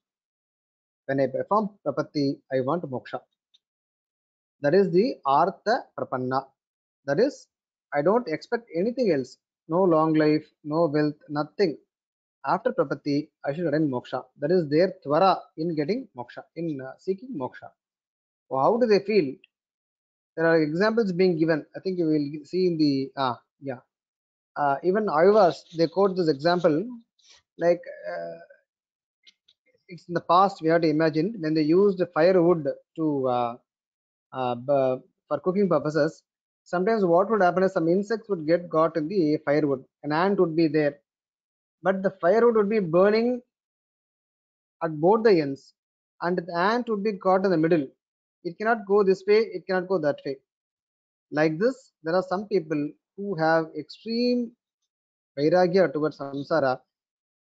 When I perform prapatti, I want moksha. That is the artha prapanna. That is, I don't expect anything else. No long life, no wealth, nothing. After prapatti, I should attain moksha. That is their tvara in getting moksha, in seeking moksha. So how do they feel? There are examples being given. I think you will see in the yeah. Even Ayvas, they quote this example like it's in the past. We have to imagine when they used firewood to for cooking purposes. Sometimes what would happen is some insects would get got in the firewood. An ant would be there, but the firewood would be burning at both the ends, and the ant would be caught in the middle. It cannot go this way, it cannot go that way. Like this, there are some people who have extreme vairagya towards samsara.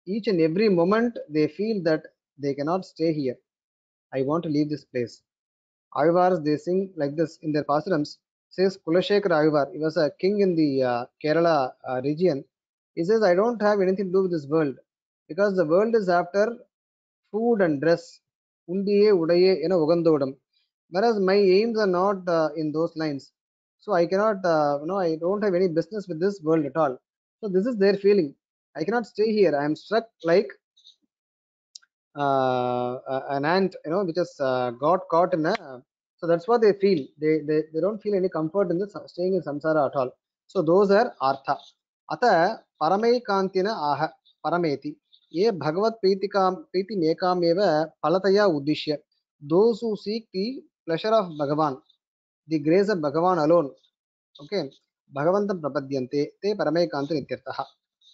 Each and every moment they feel that they cannot stay here. I want to leave this place. Ayvars, they sing like this in their pasarams. Says Kulashekar Ayvar, he was a king in the Kerala region. He says, I don't have anything to do with this world because the world is after food and dress. Undiye udaye ena ugandodam. Whereas my aims are not in those lines. So I cannot, I don't have any business with this world at all. So this is their feeling. I cannot stay here. I am struck like an ant, which has got caught in a. So that's what they feel. They don't feel any comfort in the staying in samsara at all. So those are artha. Ata paramaikantina aha parameti. Ye bhagavat priti mekam eva palataya uddishya. Those who seek the pleasure of Bhagavan, the grace of Bhagavan alone. Okay. Bhagavantam prapadyante te paramaikanti nityartha.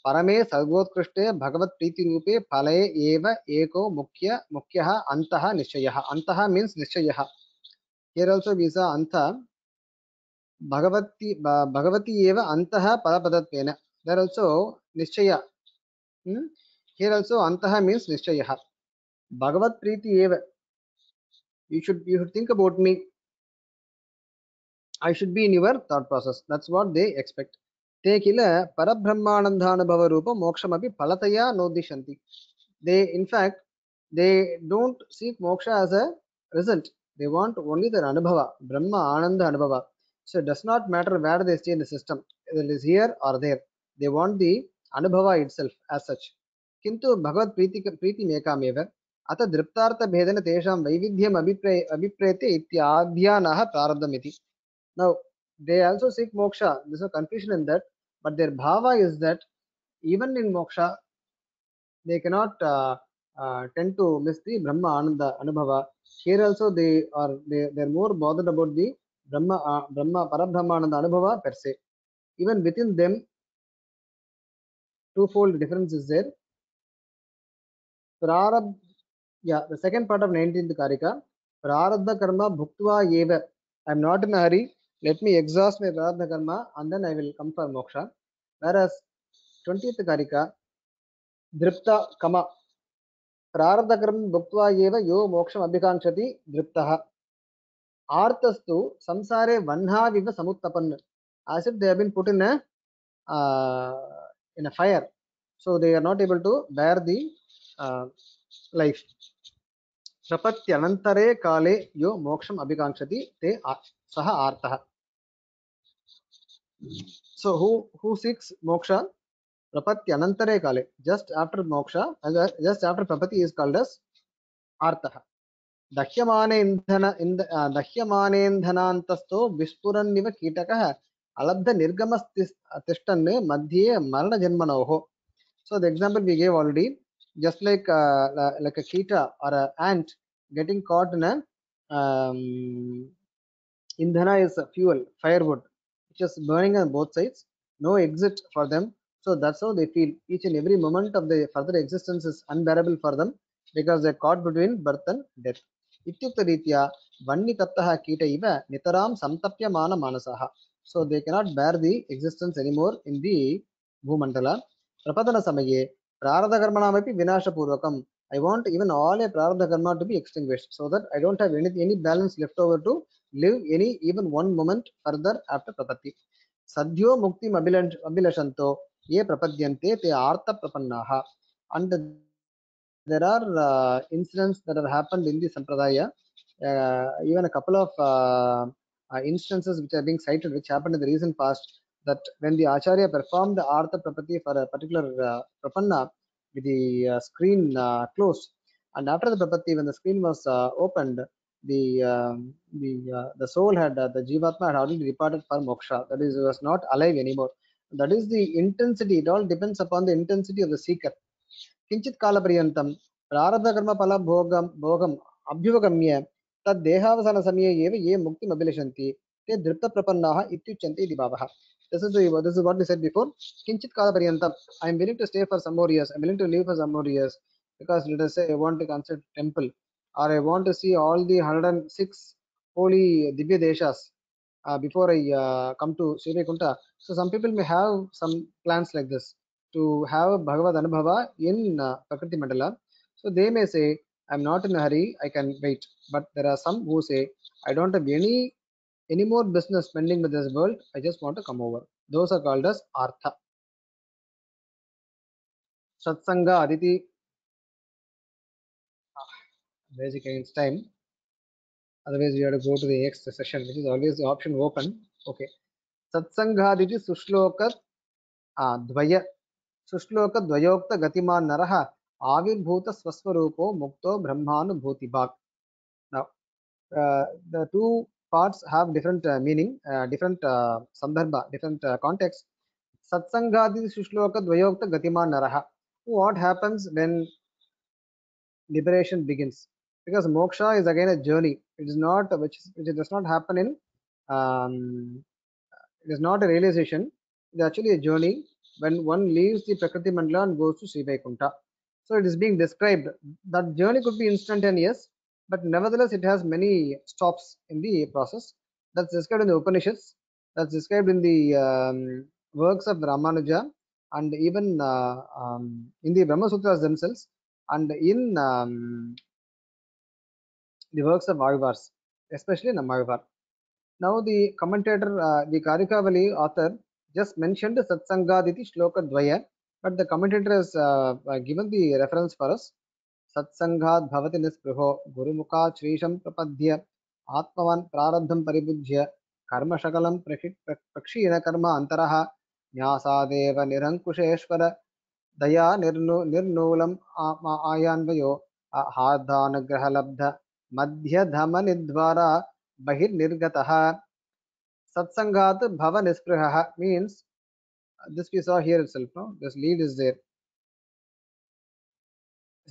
परमे सर्वोत्कृष्टे भगवत प्रीति रूपे फले एव एको मुख्यः अंतः निश्चयः. अंतः means निश्चयः. Here also we saw anta Bhagwati एव अंतः पदपदत्वेन. There also निश्चय. Here also antah means निश्चयः. Bhagavat Preeti eva. You should think about me. I should be in your thought process. That's what they expect. Te kila parabrahmanandhanubhava rupa mokshamapi palataya nodishanti. They, in fact, they don't seek moksha as a result. They want only their anubhava, Brahma Ananda Anubhava. So it does not matter where they stay in the system, whether it is here or there. They want the anubhava itself as such. Kintu Bhagavad Preeti Mekameva Ata Driptartha Bhedana Tesham Vaividhyam Abhiprete Ityadhyanaha Prarabdhamiti. Now, they also seek moksha. There's no confusion in that. But their bhava is that even in moksha, they cannot tend to miss the Brahma Ananda Anubhava. Here also they're more bothered about the Brahma Parabrahma Ananda Anubhava per se. Even within them, twofold difference is there. Prarabh, yeah, the second part of 19th Karika. Prarabdha Karma Bhuktva Yeva. I'm not in a hurry. Let me exhaust my Prarabdha Karma and then I will come for moksha. Whereas 20th Karika, Dripta Kama. प्रारब्धकर्म भुक्त्वा एव यो मोक्षम अभिकांक्षति दृप्तः आर्तस्तु संसारे वह्नाविव समुत्तपन्. As if they have been put in a fire, so they are not able to bear the life. प्रपत्यांतरे काले यो मोक्षम अभिकांक्षति ते सह आर्तः. So who seeks moksha? Prapatyanantare kale, just after moksha, just after prapati is called as artha. दह्यमानेन्धनान्तस्थो विस्फुरन्निव कीटकः अलब्ध निर्गमस्तिष्ठन् मध्ये मरणजन्मनोः. So the example we gave already, just like a cheetah or an ant getting caught in a Indhana is a fuel, firewood, which is burning on both sides, no exit for them. So that's how they feel. Each and every moment of their further existence is unbearable for them because they're caught between birth and death. इत्युक्तरीत्या वह्नितप्तः कीट इव नितरां सन्तप्यमानमानसः. So they cannot bear the existence anymore in the भूमण्डल. प्रपतनसमये प्रारब्धकर्मणामपि विनाशपूर्वकं. I want even all a prarabdha karma to be extinguished so that I don't have any balance left over to live any even one moment further after prapatti. Sadhyo mukti abilashanto ye prapadyante te artha prapannaha. And there are incidents that have happened in the sampradaya, even a couple of instances which are being cited which happened in the recent past, that when the acharya performed the artha prapatti for a particular prapanna with the screen closed, and after the prapatti when the screen was opened, the soul had the jivatma had already departed for moksha, that is, was not alive anymore. That is the intensity. It all depends upon the intensity of the seeker. किंचित कालपर्यन्तं प्रारब्धकर्मफलभोगं भोगम् अभ्युपगम्य तद्देहावसान समये एव ये मुक्तिम् अभिलषन्ति ते दृप्तप्रपन्नाः इत्युच्यन्ते इति भावः. This is what we said before. किंचित कालपर्यन्तं, I am willing to stay for some more years, I am willing to live for some more years, because let us say I want to construct a temple, or I want to see all the 106 holy Divya Deshas before I come to Sri Vaikunta. So some people may have some plans like this, to have Bhagavad Anubhava in Prakriti Mandala. So they may say, I'm not in a hurry, I can wait. But there are some who say, I don't have any more business spending with this world, I just want to come over. Those are called as Artha. Satsanga Aditi, basically it's time. Otherwise, we have to go to the next session, which is always the option open. Okay. Satsanghaditi Sushloka Dvaya शुश्लोकद्वयोक्त गतिमान नरः आविर्भूत स्वस्वरूपो मुक्तो ब्रह्मानुभूति भाग. Now, the two parts have different meaning, different sandarbha, different context. Satsangadi Shushloka Dvayokta Gatiman Naraha. What happens when liberation begins? Because moksha is again a journey. It is not which does not happen in it is not a realization. It is actually a journey when one leaves the Prakriti Mandala and goes to Sri Vaikunta. So it is being described. That journey could be instantaneous, but nevertheless it has many stops in the process. That's described in the Upanishads. That's described in the works of Ramanuja, and even in the Brahma Sutras themselves, and in the works of Agavars, especially Namagavar. Now the commentator, the Karikavali author, just mentioned Satsangaditi Shloka Dvaya, but the commentator has given the reference for us. Satsangad Bhavati Nispruho Gurumukha Shrisham Prapadhya Atmavan Prarabdham Paribujya Karma Shakalam Prakshina Karma Antaraha Nyasadeva Nirankusheshwara Daya Nirnulam Ayanvayo Hardhanagrahalabdha Madhya Dhamanidvara Bahir Nirgataha. Satsangat Bhava Nispriha means this we saw here itself. No? This lead is there.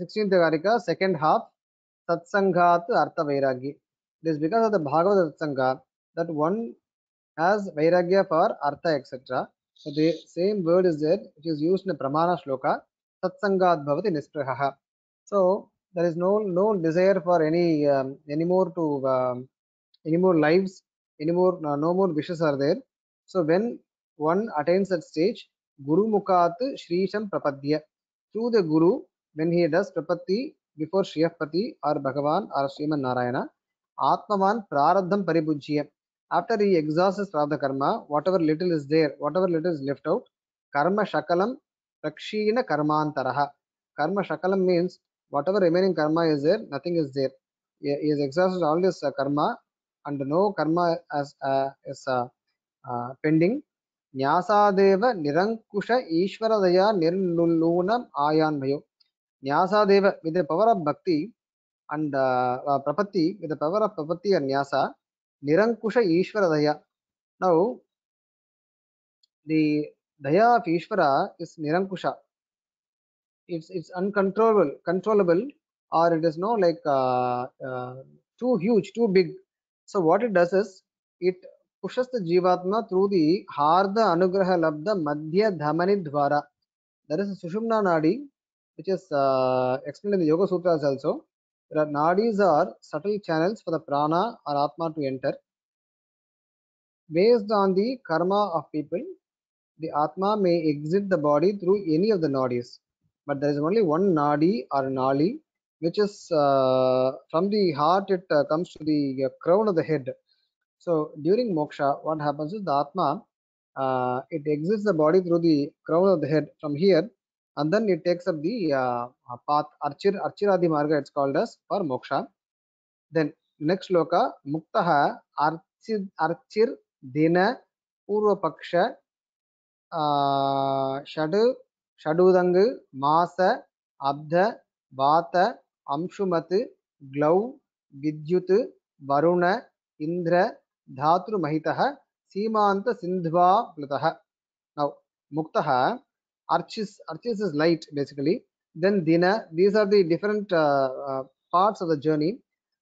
16th Karika, second half, Satsangat Artha Vairagi. It is because of the Bhagavad Satsanga that one has Vairagya for Artha, etc. So the same word is there, which is used in the Pramana Shloka, Satsangat Bhavati Nispriha. So there is no desire for any more to any more lives, any more no more wishes are there. So when one attains that stage, Guru Mukat Shrisham Prapadya, through the Guru, when he does Prapatti before Shriyapati or Bhagavan or Sriman Narayana, Atmavan Prarabdham Paribujya. After he exhausts his Prarabdha Karma, whatever little is there, whatever little is left out, Karma Shakalam Prakshina Karmantaraha. Karma Shakalam means whatever remaining karma is there, nothing is there. He has exhausted all this karma, and no karma as is pending. Nyasadeva Nirankusha Ishwaradaya Nirnulunam Ayanvayo. Nyasadeva, with the power of bhakti, and Prapatti, with the power of Prapatti and Nyasa, Nirankusha Ishwaradaya. Now, the Daya of Ishvara is Nirankusha. It's uncontrollable, controllable, or it is no like too huge, too big. So what it does is it pushes the Jivatma through the Hardha Anugraha Labda Madhya Dhamani Dwara. There is a Sushumna Nadi, which is explained in the Yoga Sutras also. There are nadis are subtle channels for the prana or atma to enter. Based on the karma of people, the atma may exit the body through any of the nadis, but there is only one nadi or nali, which is from the heart. It comes to the crown of the head. So during moksha, what happens is the atma it exits the body through the crown of the head from here, and then it takes up the path Archiradi Marga. It's called as for moksha. Then next shloka Muktaha Archir Dina Purva Paksha Shadu Shadudang Masa Abda Vata Amshumat Glau Vidyut Varuna Indra Dhatru Mahitaha Simanta Sindhva Plataha. Now Muktaha Archis is light basically. Then Dina, these are the different parts of the journey.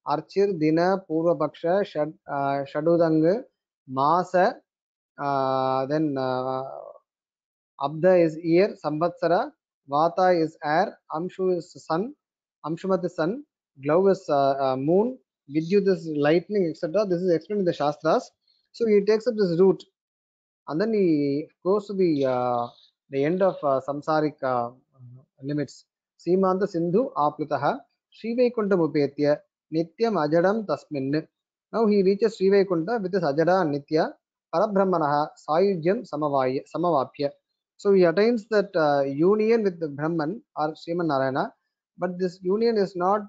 Archir, Dina, Purva Paksha, Shadudang, Masa, then Abda is ear, Samvatsara, Vata is air, Amshu is sun, Amshumat is sun, Glow is moon, Vidyut is lightning, etc. This is explained in the Shastras. So he takes up this route and then he goes to the end of samsaric limits. Simanta Sindhu Aplitaha Sri Vaikunta Mupetya Nityam Ajadam Tasmin. Now he reaches Sri Vaikunta with his Ajada and Nitya Parabrahmanaha Sayujyam Samavapya. So he attains that union with the Brahman or Sriman Narayana, but this union is not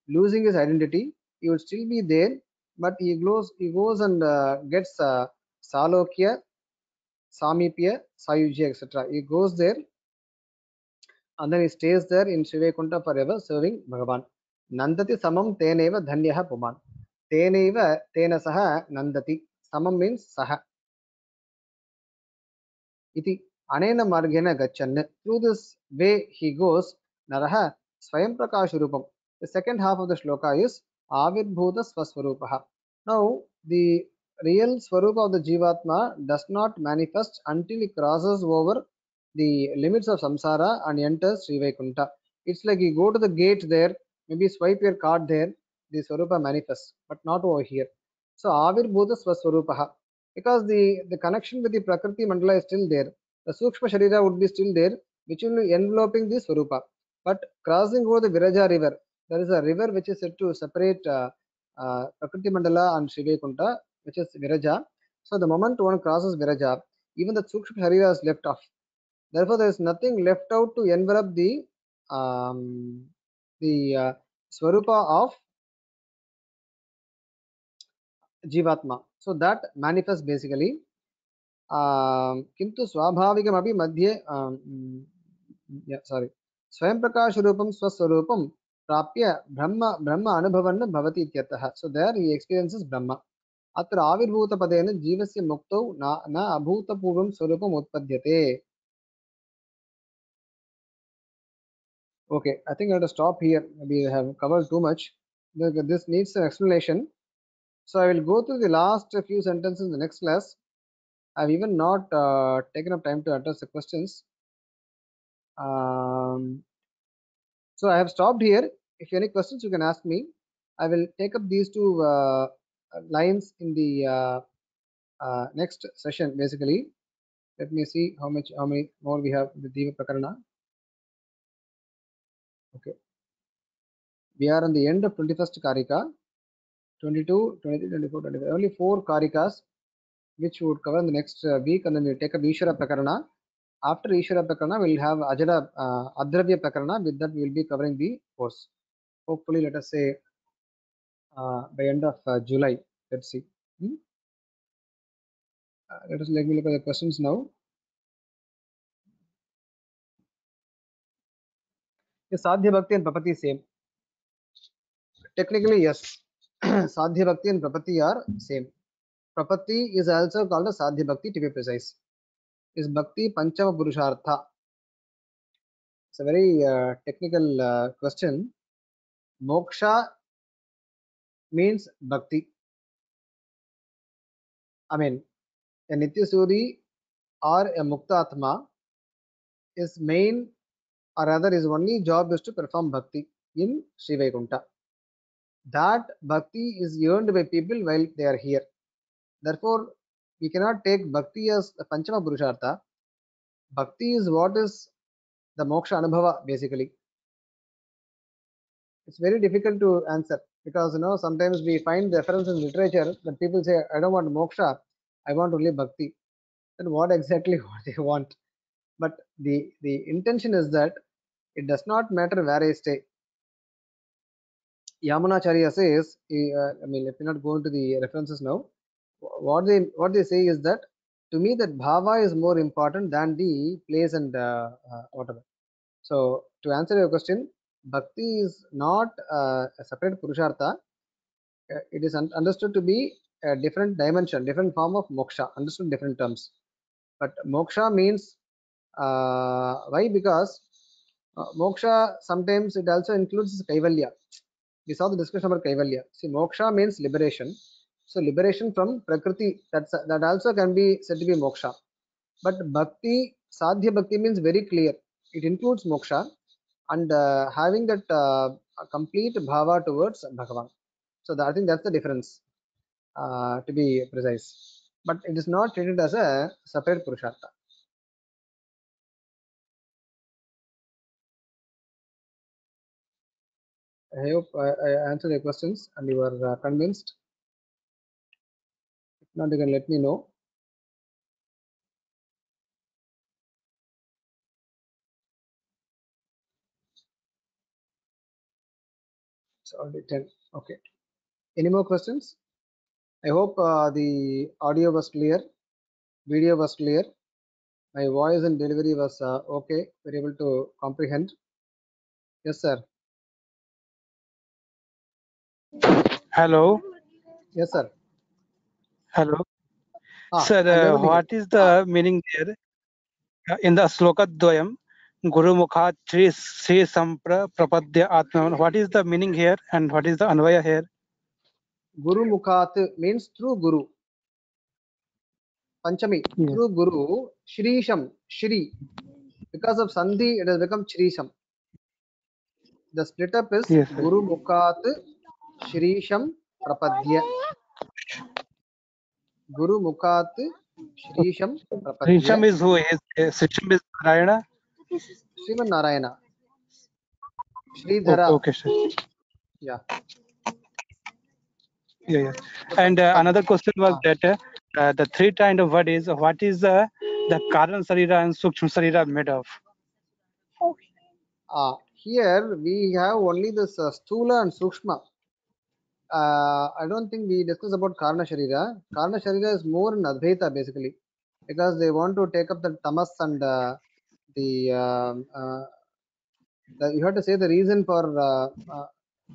losing his identity. He will still be there, but he goes and gets Salokya, Samipya, Sayujya, etc. He goes there and then he stays there in Shivakunta forever serving Bhagavan. Nandati samam teneva dhanyaha puman. Teneva tena saha nandati. Samam means saha. Iti anena margena gachan. Through this way he goes, Naraha Swayam Prakash Rupam. The second half of the shloka is Avirbhuta Swaswarupaha. Now, the real Swarupa of the Jivatma does not manifest until it crosses over the limits of samsara and enters Sri Vaikunta. It's like you go to the gate there, maybe swipe your card there, the Swarupa manifests, but not over here. So, Avirbhuta Swaswarupaha. Because the connection with the Prakriti Mandala is still there. The Sukshma Sharira would be still there, which will be enveloping the Swarupa. But crossing over the Viraja river, there is a river which is said to separate Prakriti Mandala and Shivakunta, which is Viraja. So the moment one crosses Viraja, even the Sukshma Sharira is left off. Therefore, there is nothing left out to envelop the Swarupa of Jivatma. So that manifests basically. किन्तु स्वाभाविकमपि मध्ये सारी स्वयं प्रकाश रूपं स्वस्वरूपं प्राप्य ब्रह्म ब्रह्म अनुभवन् भवति इत्यर्थः. So there he experiences ब्रह्म. अत्र आविर्भूतपदेन जीवस्य मुक्तौ न अभूतपूर्वं स्वरूपम् उत्पद्यते. Okay, I think I have to stop here. We have covered too much. This needs an explanation. So I will go through the last few sentences in the next class. I've even not taken up time to address the questions. So I have stopped here. If you have any questions, you can ask me. I will take up these two lines in the next session. Basically, let me see how many more we have with Diva Prakarana. Okay, we are on the end of 21st Karika. 22, 23, 24, 25. Only 4 Karikas, which we would cover in the next week, and then we'll take up Ishvara Prakarana. After Ishvara Prakarana, we'll have Ajada Adravya Prakarana. With that, we will be covering the course. Hopefully, let us say by end of July. Let's see. Let me look at the questions now. Is Sadhya Bhakti and Prapatti same? Technically, yes. Sadhya Bhakti and Prapatti are same. Prapatti is also called a Sadhya Bhakti, to be precise. Is Bhakti Panchama Purushartha? It's a very technical question. Moksha means bhakti. I mean, a Nityasuri or a Muktatma is main, or rather his only job is to perform bhakti in Sri Vaikunta. That bhakti is earned by people while they are here. Therefore, we cannot take bhakti as the Panchama Purushartha. Bhakti is what is the moksha anubhava basically. It's very difficult to answer because sometimes we find reference in literature that people say, I don't want moksha, I want only bhakti. Then what exactly what they want? But the intention is that it does not matter where I stay. Yamunacharya says, I mean, let me not go into the references now. What they say is that to me that bhava is more important than the place and whatever. So to answer your question, bhakti is not a separate purushartha. It is understood to be a different dimension, different form of moksha, understood in different terms. But moksha means why? Because moksha sometimes it also includes kaivalya. We saw the discussion about kaivalya. See, moksha means liberation. So liberation from prakriti, that also can be said to be moksha. But bhakti, sadhya bhakti means very clear. It includes moksha and having that complete bhava towards Bhagavan. So I think that's the difference, to be precise. But it is not treated as a separate purushartha. I hope I answered your questions and you are convinced. If not, you can let me know. It's already 10. Okay. Any more questions? I hope the audio was clear, video was clear, my voice and delivery was okay. We're able to comprehend. Yes, sir. Hello. Yes, sir. Hello. I'm Sir, able to hear. what is the meaning there in the sloka dvayam? Guru Mukha Sri Sampra Prapadya Atma. What is the meaning here and what is the Anvaya here? Guru Mukhat means through Guru. Panchami, Yes. through Guru, Shrisham, Shri. Because of Sandhi, it has become Shrisham. The split up is Yes, sir. Guru Mukhat Shrisham Prapadya. Guru Mukhat Shrisham Prapadya. Srisham is who is? Srisham is Narayana. Sriman Narayana. Okay, Sridhara. okay, sir. Yeah. Yeah, yeah. So, And another question was that the three kind of word is what is the Karan Sarira and Sukshma Sarira made of? here we have only this Stula and Sukshma. I don't think we discuss about Karna Sharira. Karna Sharira is more in Advaita basically because they want to take up the tamas and the, you have to say the reason for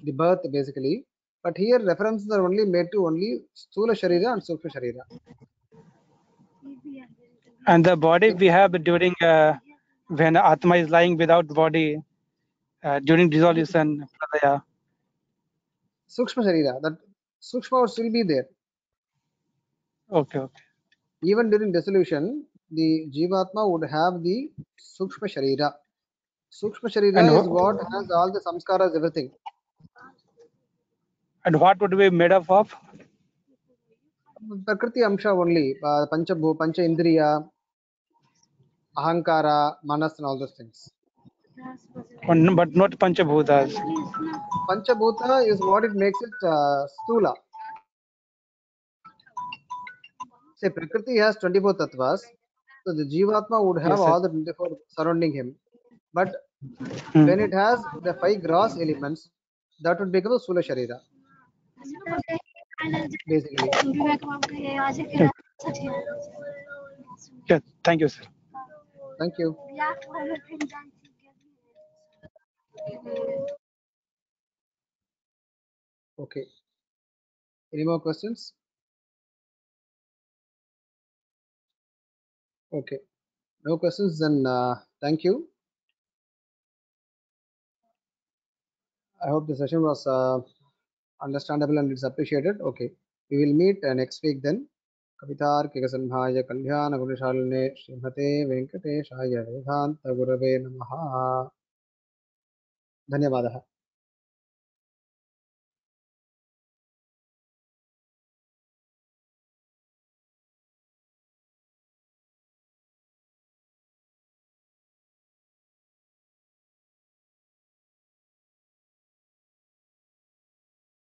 the birth basically. But here references are only made to only Stula Sharira and Sukshma Sharira. And the body we have during when Atma is lying without body during dissolution. Pralaya. Sukshma Sharira, that Sukshma would still be there. Okay, okay. Even during dissolution, the Jivatma would have the Sukshma Sharira. Sukshma And Sharira is what has all the samskaras, everything. and what would be made up of? Prakriti Amsha only, Pancha Indriya, Ahankara, Manas, and all those things. But not Panchabhutas. Panchabhuta is what it makes it Stula. Say Prakriti has 24 tattvas, so the Jivatma would have Yes, sir. all the 24 surrounding him. But Hmm. when it has the 5 gross elements, that would become a Sula Sharira, basically. Yeah, thank you, sir. Thank you. Okay. Any more questions? Okay. No questions, then thank you. I hope the session was understandable and it's appreciated. Okay, we will meet next week then. कवितार्किकसंहाय कल्याणगुणशालिने श्रीमते वेङ्कटेशाय वेदान्तगुरवे नमः. धन्यवादः.